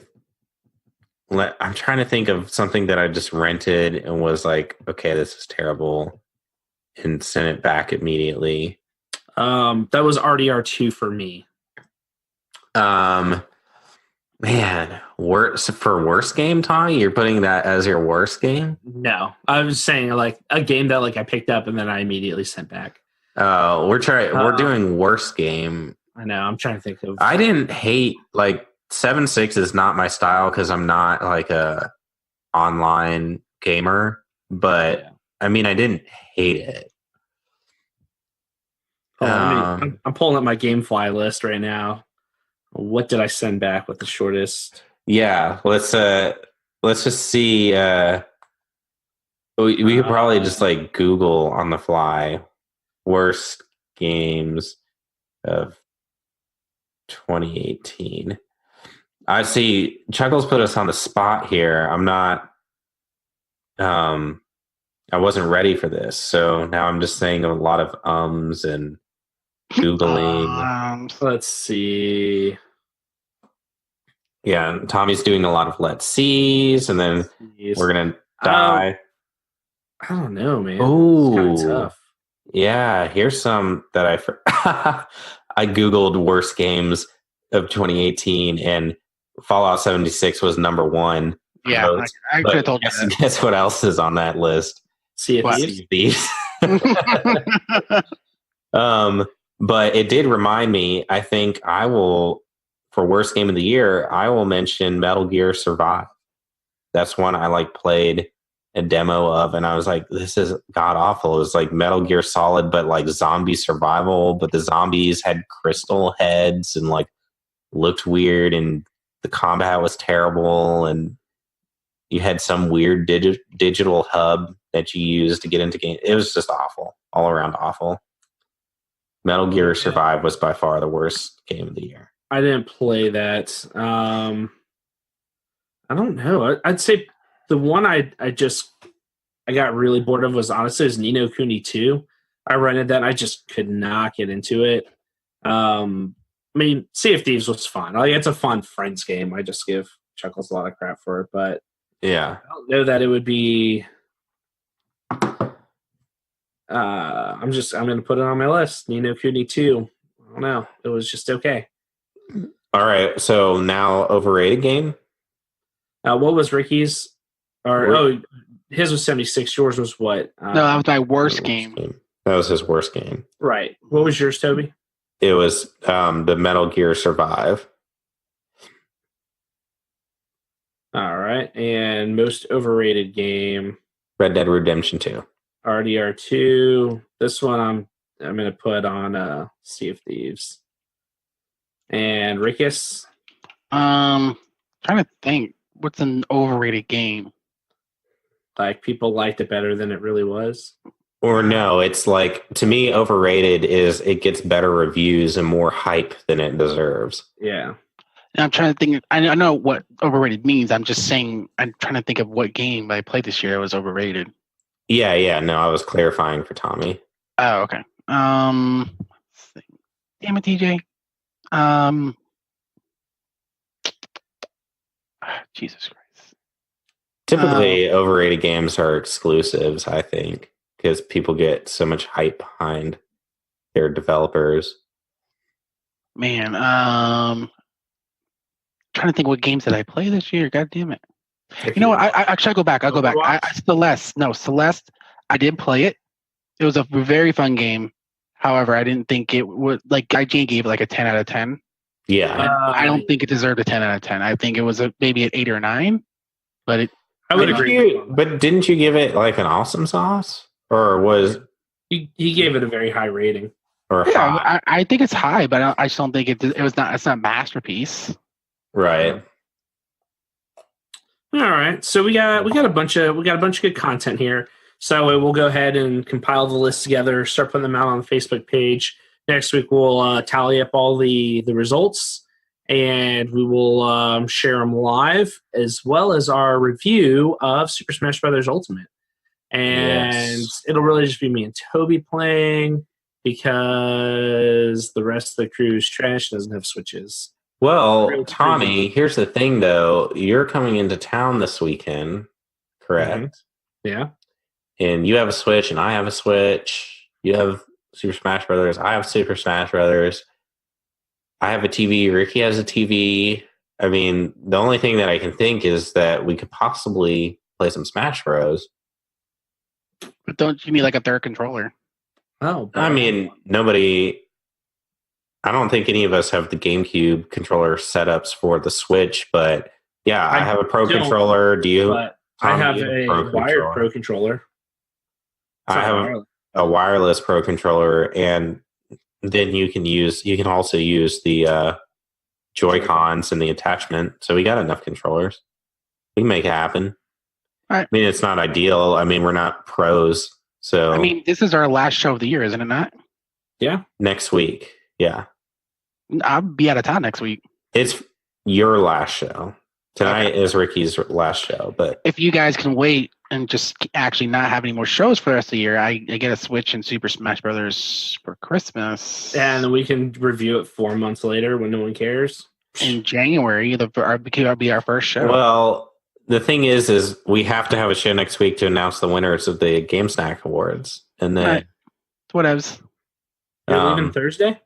I'm trying to think of something that I just rented and was like, okay, this is terrible, and sent it back immediately. That was RDR2 for me. Man, for worst game, Tommy, you're putting that as your worst game? No, I was saying a game that I picked up and then I immediately sent back. Oh, we're doing worst game. I know. I'm trying to think of. I didn't hate 7.6 is not my style because I'm not a online gamer, but I mean I didn't hate it. I'm pulling up my GameFly list right now. What did I send back with the shortest? Yeah, let's just see. We could probably just Google on the fly worst games of 2018. I see Chuckles put us on the spot here. I'm not. I wasn't ready for this, so now I'm just saying a lot of ums and Googling. Let's see. Yeah, Tommy's doing a lot of let's sees, and then we're gonna die. I don't know, man. Oh, it's kind of tough. Yeah, here's some that I Googled worst games of 2018 and Fallout 76 was number 1. Yeah, I could have told you that. Guess what else is on that list? Sea of Thieves. But it did remind me, I think I will, for worst game of the year, I will mention Metal Gear Survive. That's one I played a demo of, and I was like, this is god awful. It was like Metal Gear Solid, but zombie survival, but the zombies had crystal heads and looked weird, and the combat was terrible, and you had some weird digital hub that you used to get into game. It was just awful, all around awful. Metal Gear Survive was by far the worst game of the year. I didn't play that. I don't know. I'd say the one I got really bored of was honestly Ni no Kuni 2. I rented that. And I just could not get into it. I mean, Sea of Thieves was fun. Like, it's a fun friends game. I just give Chuckles a lot of crap for it, but Yeah. I don't know that it would be. I'm going to put it on my list. Ni no Kuni 2. I don't know. It was just okay. All right. So now overrated game. What was Ricky's? His was 76. Yours was what? No, that was my worst game. That was his worst game. Right. What was yours, Toby? It was the Metal Gear Survive. All right. And most overrated game? Red Dead Redemption 2. RDR2. This one I'm going to put on Sea of Thieves. And Rickus? Trying to think. What's an overrated game? Like, people liked it better than it really was? Or no, it's like, to me, overrated is it gets better reviews and more hype than it deserves. Yeah. And I'm trying to think. I know what overrated means. I'm just saying. I'm trying to think of what game I played this year that was overrated. Yeah. No, I was clarifying for Tommy. Oh, okay. Damn it, TJ. Jesus Christ. Typically, overrated games are exclusives, I think, because people get so much hype behind their developers. Man, trying to think what games did I play this year. God damn it. You know what? I actually go back. I'll go back. Celeste. I did play it. It was a very fun game. However, I didn't think it would, like, IGN gave it like a 10 out of 10. Yeah. I don't think it deserved a 10 out of 10. I think it was maybe an 8 or 9. But I would agree. But didn't you give it like an awesome sauce? Or was He gave it a very high rating. or yeah, high? I think it's high, but I just don't think it's not masterpiece. Right. All right. So we got a bunch of good content here. So we'll go ahead and compile the list together, start putting them out on the Facebook page. Next week we'll tally up all the results, and we will share them live, as well as our review of Super Smash Bros. Ultimate. And it'll really just be me and Toby playing, because the rest of the crew's trash, doesn't have Switches. Well, Tommy, here's the thing, though. You're coming into town this weekend, correct? Yeah. And you have a Switch, and I have a Switch. You have Super Smash Brothers. I have Super Smash Brothers. I have a TV. Ricky has a TV. I mean, the only thing that I can think is that we could possibly play some Smash Bros. But don't you need like a third controller? Oh, I mean, I don't think any of us have the GameCube controller setups for the Switch, but yeah, I have a Pro controller. Do you? But I have a wired Pro controller. I have a wireless Pro controller, and then you can also use the Joy-Cons and the attachment. So we got enough controllers. We can make it happen. All right. I mean, it's not ideal. I mean, we're not pros. So I mean, this is our last show of the year, isn't it not? Yeah. Next week. Yeah. I'll be out of town next week. It's your last show. Tonight is Ricky's last show. But if you guys can wait and just actually not have any more shows for the rest of the year, I get a Switch and Super Smash Brothers for Christmas. And we can review it 4 months later when no one cares. In January, that'll be our first show. Well, the thing is we have to have a show next week to announce the winners of the Game Snack Awards. And then right. Whatevs. You're leaving Thursday? I'm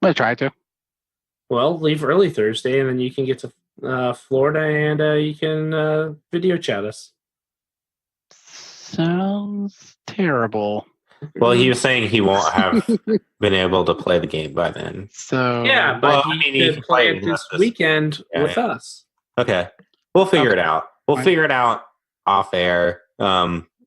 going to try to. Well, leave early Thursday, and then you can get to Florida, and you can video chat us. Sounds terrible. Well, he was saying he won't have been able to play the game by then. So yeah, but he can play it this weekend with us. Okay. We'll figure it out. We'll figure it out off air.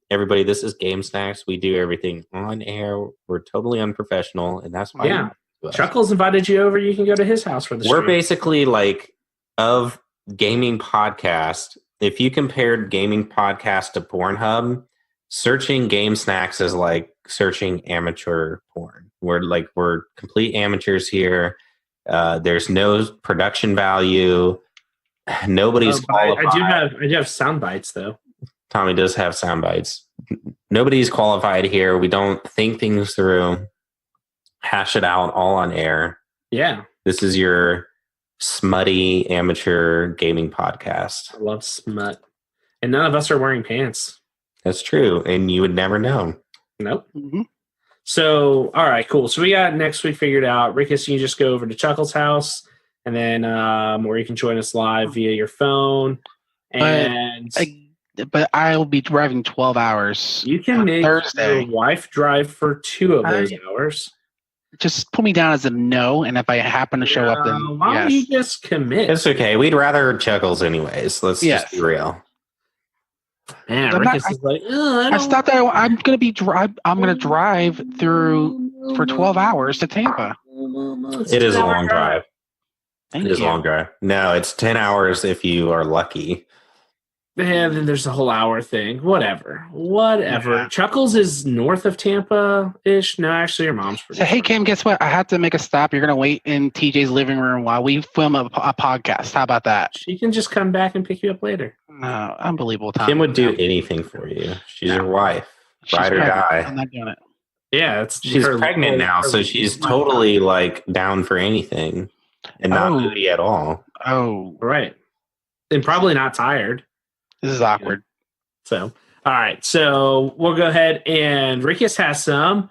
Everybody, this is Game Snacks. We do everything on air. We're totally unprofessional, and that's why. Yeah. Chuckles invited you over. You can go to his house for the stream. We're basically like, of gaming podcast, if you compared gaming podcast to Pornhub, searching game snacks is like searching amateur porn. We're complete amateurs here. There's no production value. Nobody's qualified. I do have sound bites though. Tommy does have sound bites. Nobody's qualified here. We don't think things through, hash it out all on air. Yeah. This is your smutty amateur gaming podcast. I love smut. And none of us are wearing pants. That's true. And you would never know. Nope. Mm-hmm. So, all right, cool. So we got next week figured out. Rickus, you just go over to Chuckle's house and then or you can join us live via your phone. And But I'll be driving 12 hours. you can make Thursday. your wife drive for 2 of those hours. Just put me down as a no, and if I happen to show up, then why don't yes. you just commit? It's okay. We'd rather Chuckles anyways. Let's just be real. Man, I'm Rickus not- is like, I stopped there. I'm gonna be I'm gonna drive through for 12 hours to Tampa. It is a long drive. Thank It is a you. long drive. No, it's 10 hours if you are lucky. And then there's the whole hour thing. Whatever. Yeah. Chuckles is north of Tampa-ish. No, actually, your mom's pretty So, hey, far. Kim, guess what? I have to make a stop. You're gonna wait in TJ's living room while we film a podcast. How about that? She can just come back and pick you up later. No, unbelievable time. Kim would do anything for you. She's your wife. She's Ride or pregnant. die. I'm not doing it. Yeah, it's She's her- pregnant now, so she's totally like down for anything and not Oh. moody at all. Oh, right, and probably not tired. this is awkward. So, all right, so we'll go ahead and Rickus has some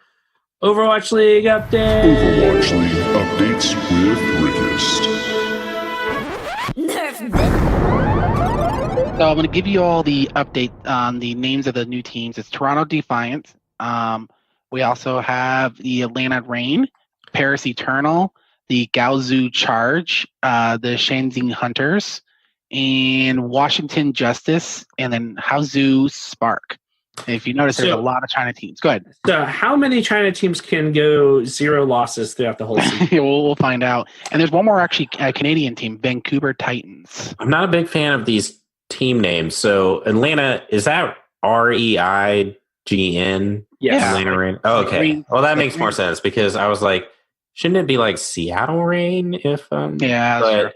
Overwatch League updates. Overwatch League updates with Rickus. So I'm going to give you all the update on the names of the new teams. It's Toronto Defiant. We also have the Atlanta Reign, Paris Eternal, the Gaozu Charge, the Shenzhen Hunters, and Washington Justice, and then Haozu Spark. And if you notice, there's a lot of China teams. Go ahead. So, how many China teams can go 0 losses throughout the whole season? we'll find out. And there's one more actually, a Canadian team, Vancouver Titans. I'm not a big fan of these team names. So Atlanta, is that REIGN? Yes. Atlanta Reign. Oh, okay. Green- Well, that makes more sense because I was like, shouldn't it be like Seattle Reign? If Yeah, that's true.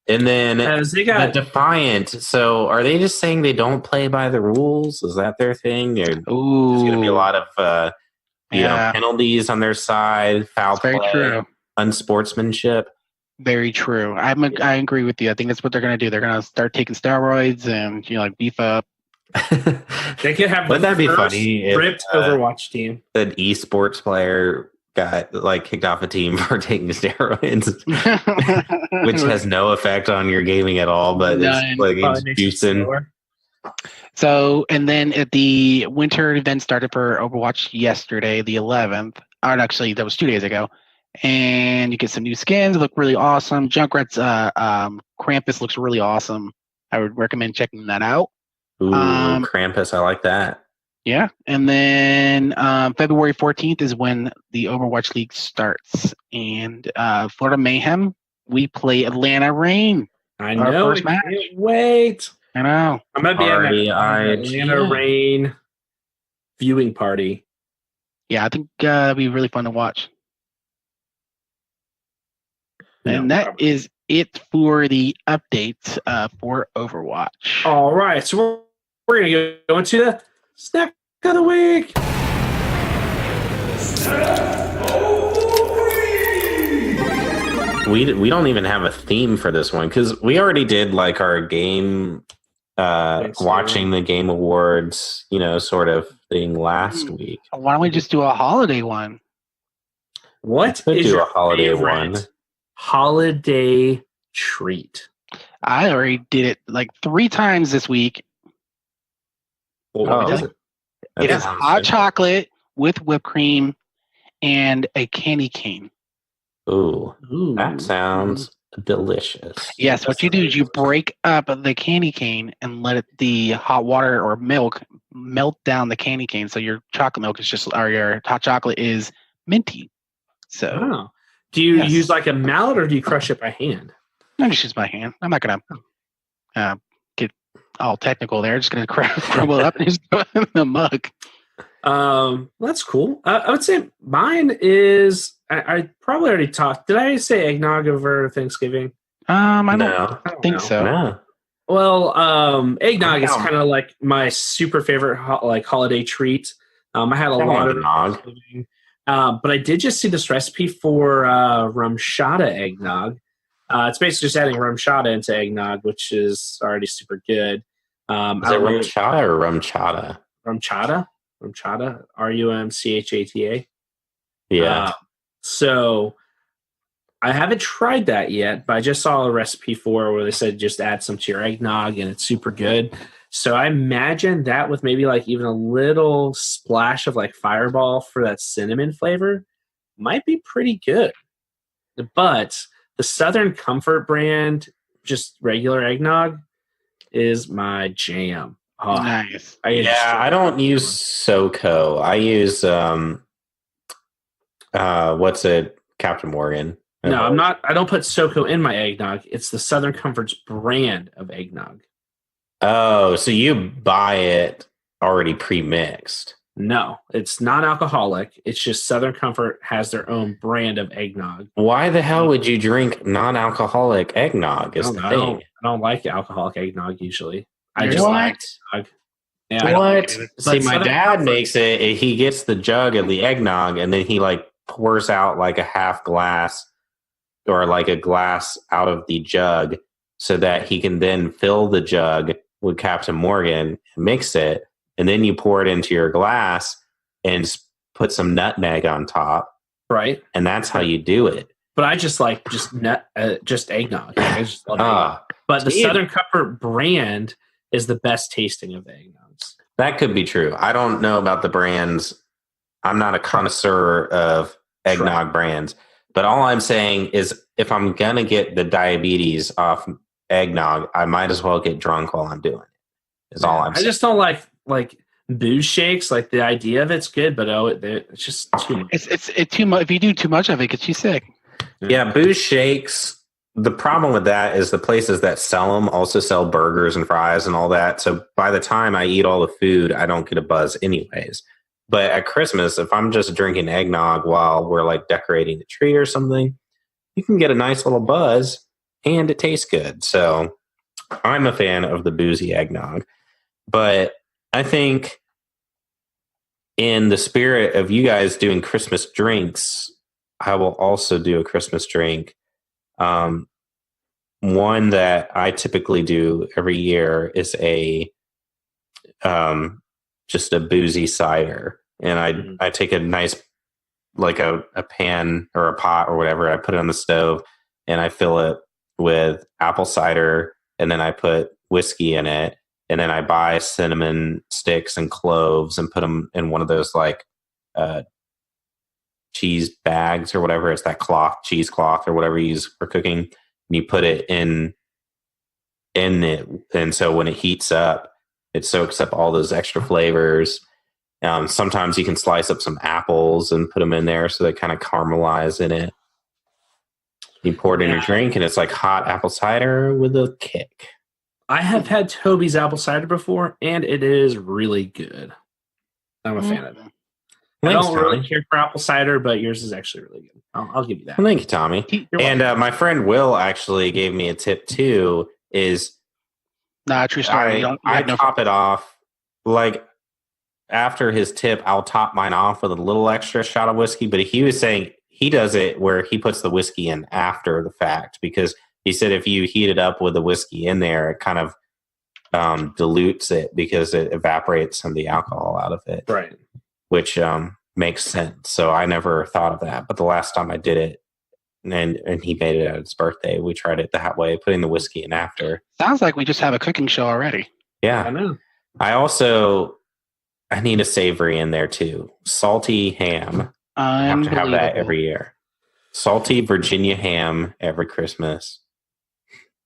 and then As they got the Defiant. So are they just saying they don't play by the rules? Is that their thing? Or there's going to be a lot of penalties on their side, foul Very play, true. unsportsmanship. Very true. I agree with you. I think that's what they're going to do. They're going to start taking steroids and like beef up. they could have Wouldn't the that be first funny if, ripped Overwatch team. An esports player got like kicked off a team for taking steroids, which has no effect on your gaming at all, but it's like it's juicing. So, and then at the winter event started for Overwatch yesterday, the 11th. Or actually, that was 2 days ago. And you get some new skins. Look really awesome. Junkrat's Krampus looks really awesome. I would recommend checking that out. Ooh, Krampus, I like that. Yeah. And then February 14th is when the Overwatch League starts. And Florida Mayhem, we play Atlanta Reign. I Our know. first I match. can't wait. I know. I might be at REIGN. Atlanta Reign viewing party. Yeah, I think it'll be really fun to watch. And that is it for the updates for Overwatch. All right, so we're going to go into the snack of the week. We don't even have a theme for this one because we already did like our game watching the game awards, sort of thing last week. Why don't we just do a holiday one? What Could is do your a holiday favorite one. holiday treat? I already did it like 3 times this week. What Oh. is it? It That is sounds hot good. chocolate with whipped cream and a candy cane. Ooh, Ooh. that sounds delicious. Yes, what you do is you break up the candy cane and let the hot water or milk melt down the candy cane. So your chocolate milk is or your hot chocolate is minty. So Oh. Do you Yes. use like a mallet or do you crush it by hand? I just use my hand. I'm not gonna all technical there. Just going to crumble it up and just throw it in the mug. That's cool. I would say mine is. I probably already talked. Did I say eggnog over Thanksgiving? I No. don't think so. No. Well, eggnog is kind of like my super favorite holiday treat. I had a lot of eggnog. But I did just see this recipe for rum shada eggnog. It's basically just adding rum shada into eggnog, which is already super good. Is it rum chata or rum chata? Rum chata? Rum chata? RUMCHATA? Yeah. So I haven't tried that yet, but I just saw a recipe for it where they said just add some to your eggnog and it's super good. So I imagine that with maybe like even a little splash of like Fireball for that cinnamon flavor might be pretty good. But the Southern Comfort brand, just regular eggnog, is my jam. Oh, Nice. I don't use SoCo. I use what's it? Captain Morgan. No, I'm not. I don't put SoCo in my eggnog. It's the Southern Comfort's brand of eggnog. Oh, so you buy it already pre-mixed? No, it's non-alcoholic. It's just Southern Comfort has their own brand of eggnog. Why the hell would you drink non-alcoholic eggnog? I don't like alcoholic eggnog usually. I just What? like eggnog. Yeah, What? See, But my Southern dad Comfort- makes it. He gets the jug of the eggnog, and then he like pours out like a half glass or like a glass out of the jug, so that he can then fill the jug with Captain Morgan, mix it, and then you pour it into your glass and put some nutmeg on top, right? and that's how you do it. But I just like just eggnog. I just love eggnog. But the see, Southern Comfort brand is the best tasting of the eggnogs. That could be true. I don't know about the brands. I'm not a connoisseur of eggnog brands, but all I'm saying is if I'm going to get the diabetes off eggnog, I might as well get drunk while I'm doing it. Is all I'm saying. I just don't like booze shakes. Like the idea of it's good, but it's just too much. It's too much. If you do too much of it, it gets you sick. Yeah, booze shakes. The problem with that is the places that sell them also sell burgers and fries and all that. So by the time I eat all the food, I don't get a buzz anyways. But at Christmas, if I'm just drinking eggnog while we're like decorating the tree or something, you can get a nice little buzz and it tastes good. So I'm a fan of the boozy eggnog. But I think in the spirit of you guys doing Christmas drinks, I will also do a Christmas drink. One that I typically do every year is just a boozy cider. And I take a nice, like a pan or a pot or whatever, I put it on the stove and I fill it with apple cider, and then I put whiskey in it. And then I buy cinnamon sticks and cloves and put them in one of those like cheese bags or whatever. It's that cheesecloth or whatever you use for cooking. And you put it in it. And so when it heats up, it soaks up all those extra flavors. Sometimes you can slice up some apples and put them in there so they kind of caramelize in it. You pour it in your drink and it's like hot apple cider with a kick. I have had Toby's apple cider before, and it is really good. I'm a fan of it. I don't really care for apple cider, but yours is actually really good. I'll give you that. Well, thank you, Tommy. And my friend Will actually gave me a tip too. Is true story. I top it off like after his tip. I'll top mine off with a little extra shot of whiskey. But he was saying he does it where he puts the whiskey in after the fact, because he said if you heat it up with the whiskey in there, it kind of dilutes it because it evaporates some of the alcohol out of it. Right. Which makes sense. So I never thought of that. But the last time I did it, and he made it at his birthday, we tried it that way, putting the whiskey in after. Sounds like we just have a cooking show already. Yeah. I know. I need a savory in there too. Salty ham. I have to have that every year. Salty Virginia ham every Christmas.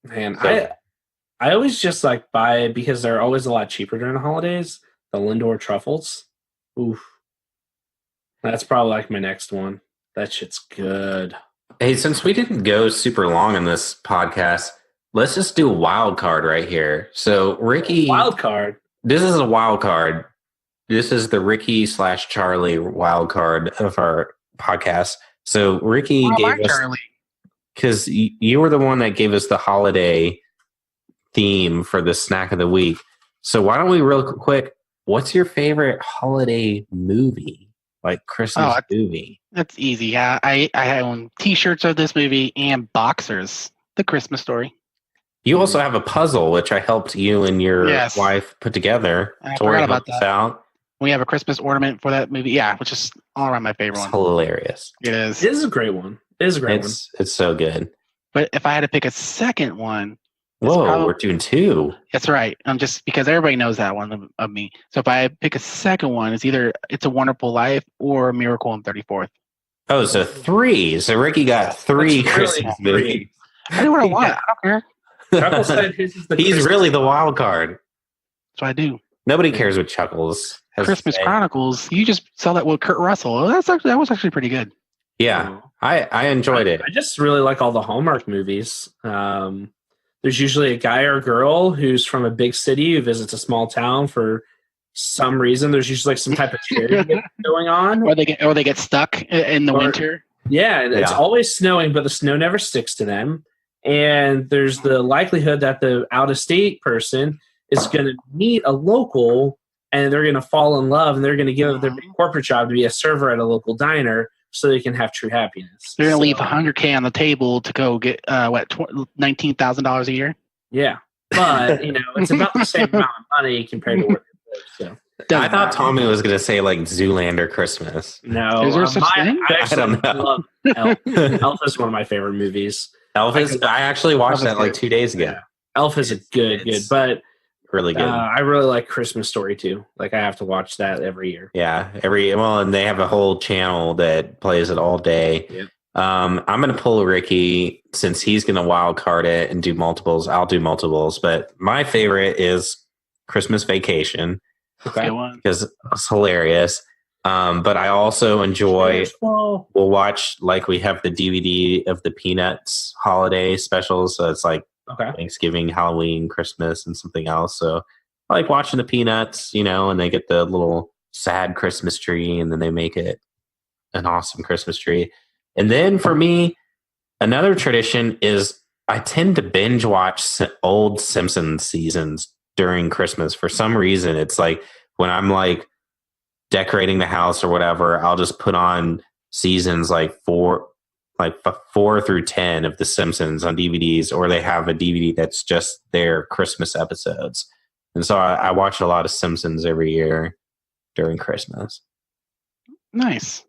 Man, I always just like buy, because they're always a lot cheaper during the holidays, the Lindor truffles. Oof. That's probably like my next one. That shit's good. Hey, since we didn't go super long in this podcast, Let's just do a wild card right here. So Ricky, Wild card. this is a wild card. This is the Ricky/Charlie wild card of our podcast. So Ricky Why am I gave us, Charlie? because you were the one that gave us the holiday theme for the snack of the week. So why don't we real quick? What's your favorite holiday movie, like Christmas movie? That's easy. Yeah, I own T-shirts of this movie and boxers. The Christmas Story. You also have a puzzle, which I helped you and your wife put together. I Tori forgot about helped us that. out. We have a Christmas ornament for that movie. Yeah, which is all around my favorite It's one. hilarious. It is. It is a great one. It is a great one. It's so good. But if I had to pick a second one, Whoa, we're doing two. that's right. Just because everybody knows that one of me. So if I pick a second one, it's either It's a Wonderful Life or Miracle on 34th. Oh, so three. So Ricky got three That's really Christmas three. movies. I do what I want. I don't care. Chuckle said his is the He's Christmas really the one. wild card. That's what I do. Nobody cares what Chuckles has to Christmas say. Chronicles. You just saw that with Kurt Russell. Oh, that was actually pretty good. Yeah, I enjoyed it. I just really like all the Hallmark movies. There's usually a guy or girl who's from a big city who visits a small town for some reason. There's usually like some type of charity going on. Or they get stuck in the winter. Yeah, and it's always snowing, but the snow never sticks to them. And there's the likelihood that the out-of-state person is going to meet a local, and they're going to fall in love, and they're going to give up their big corporate job to be a server at a local diner so they can have true happiness. They're going to leave $100K on the table to go get $19,000 a year. Yeah, but it's about the same amount of money compared to where they live. So I thought Tommy was going to say like Zoolander Christmas. no, Is there such thing? I actually don't know. love Elf. Elf is one of my favorite movies. Elf is. I actually watched Elf is that like good. 2 days ago. Yeah. Elf is a good, but Really good. I really like Christmas Story too. Like I have to watch that every year. Yeah, and they have a whole channel that plays it all day. Yep. I'm going to pull Ricky since he's going to wild card it and do multiples. I'll do multiples, but my favorite is Christmas Vacation Okay. because it's hilarious. But I also enjoy. Well, We'll watch like we have the DVD of the Peanuts holiday specials, so it's like okay. Thanksgiving, Halloween, Christmas, and something else. So I like watching the Peanuts, and they get the little sad Christmas tree and then they make it an awesome Christmas tree. And then for me, another tradition is I tend to binge watch old Simpsons seasons during Christmas. For some reason, it's like when I'm like decorating the house or whatever, I'll just put on seasons like 4 through 10 of The Simpsons on DVDs, or they have a DVD that's just their Christmas episodes. And so I watch a lot of Simpsons every year during Christmas. Nice.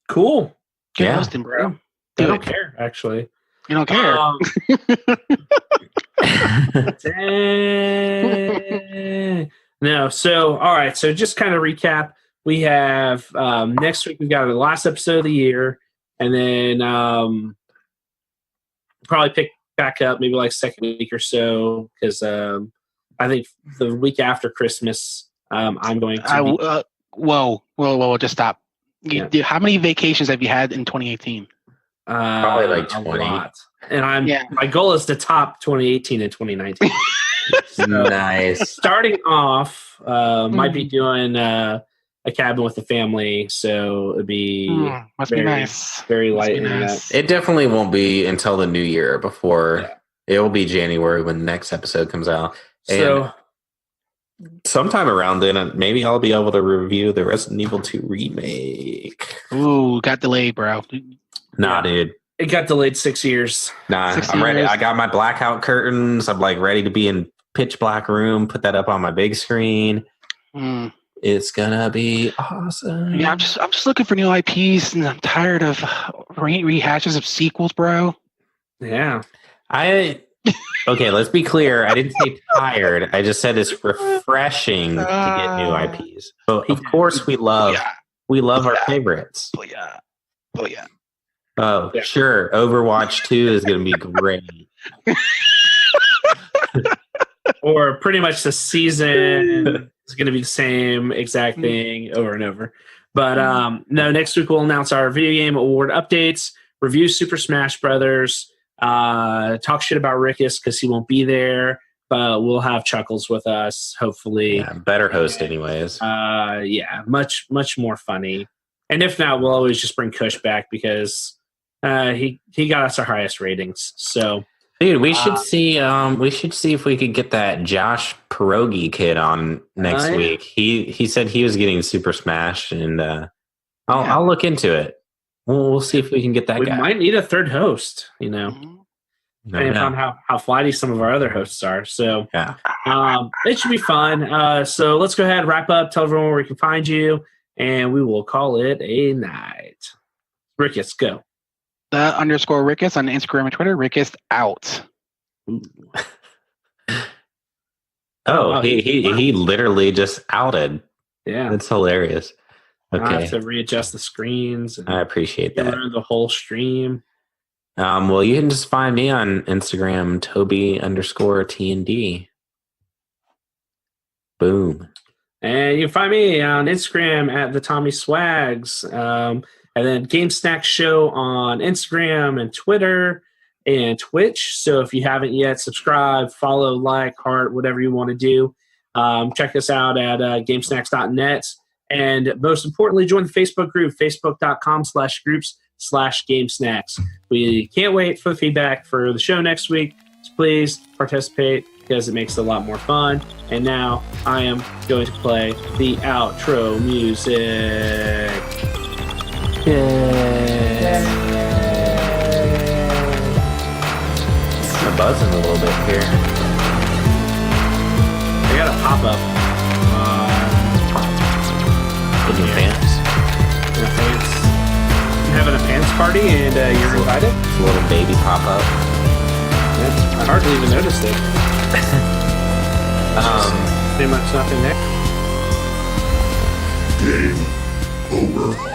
Cool. Good Yeah. hosting, bro. I Do don't it. care actually. You don't care. Dang. No. So all right. So just kind of recap. We have next week. We've got the last episode of the year, and then probably pick back up maybe like second week or so because I think the week after Christmas I'm going to. Whoa! Just stop. Yeah. How many vacations have you had in 2018? Probably like a 20. lot. And my goal is to top 2018 and 2019. So, Nice. starting off, might be doing a cabin with the family, so it'd be Must be nice. very Must light be in nice. that. It definitely won't be until the new year before it will be January when the next episode comes out. So Sometime around then, maybe I'll be able to review the Resident Evil 2 remake. Ooh, got delayed, bro. Nah, dude. it got delayed 6 years. Nah, 6 I'm ready. years. I got my blackout curtains. I'm like ready to be in pitch black room. Put that up on my big screen. Mm. It's gonna be awesome. Yeah, I'm just looking for new IPs, and I'm tired of rehashes of sequels, bro. Yeah. Okay, let's be clear. I didn't say tired. I just said it's refreshing to get new IPs. So of course we love our favorites. Oh yeah. Oh, sure. Overwatch 2 is going to be great. Or pretty much the season is going to be the same exact thing over and over. But no, next week we'll announce our video game award updates, review Super Smash Brothers. talk shit about Rickus because he won't be there, but we'll have Chuckles with us, hopefully. Yeah, better host anyways. Much more funny. And if not, we'll always just bring Kush back because he got us our highest ratings. So, dude, we should see if we could get that Josh Pierogi kid on next week. He said he was getting Super Smash, and I'll look into it. We'll see if we can get that guy. We might need a third host, depending on how flighty some of our other hosts are. So it should be fun. So let's go ahead and wrap up. Tell everyone where we can find you, and we will call it a night. Rickus, go. The _Rickus on Instagram and Twitter. Rickus out. He literally just outed. Yeah, that's hilarious. Okay, I have to readjust the screens. I appreciate that. The whole stream. Well, you can just find me on Instagram, Toby_TND. Boom. And you can find me on Instagram at the Tommy Swags. And then Game Snack Show on Instagram and Twitter and Twitch. So if you haven't yet, subscribe, follow, like, heart, whatever you want to do. Check us out at gamesnacks.net. And most importantly, join the Facebook group, facebook.com/groups/gamesnacks. We can't wait for the feedback for the show next week. So please participate because it makes it a lot more fun. And now I am going to play the outro music. Yay. I'm buzzing a little bit here. I got a pop-up. In your pants? In a pants. I'm having a pants party and you're invited? It's a little baby pop-up. Yeah, I hardly even noticed it. Pretty much nothing there. Game over.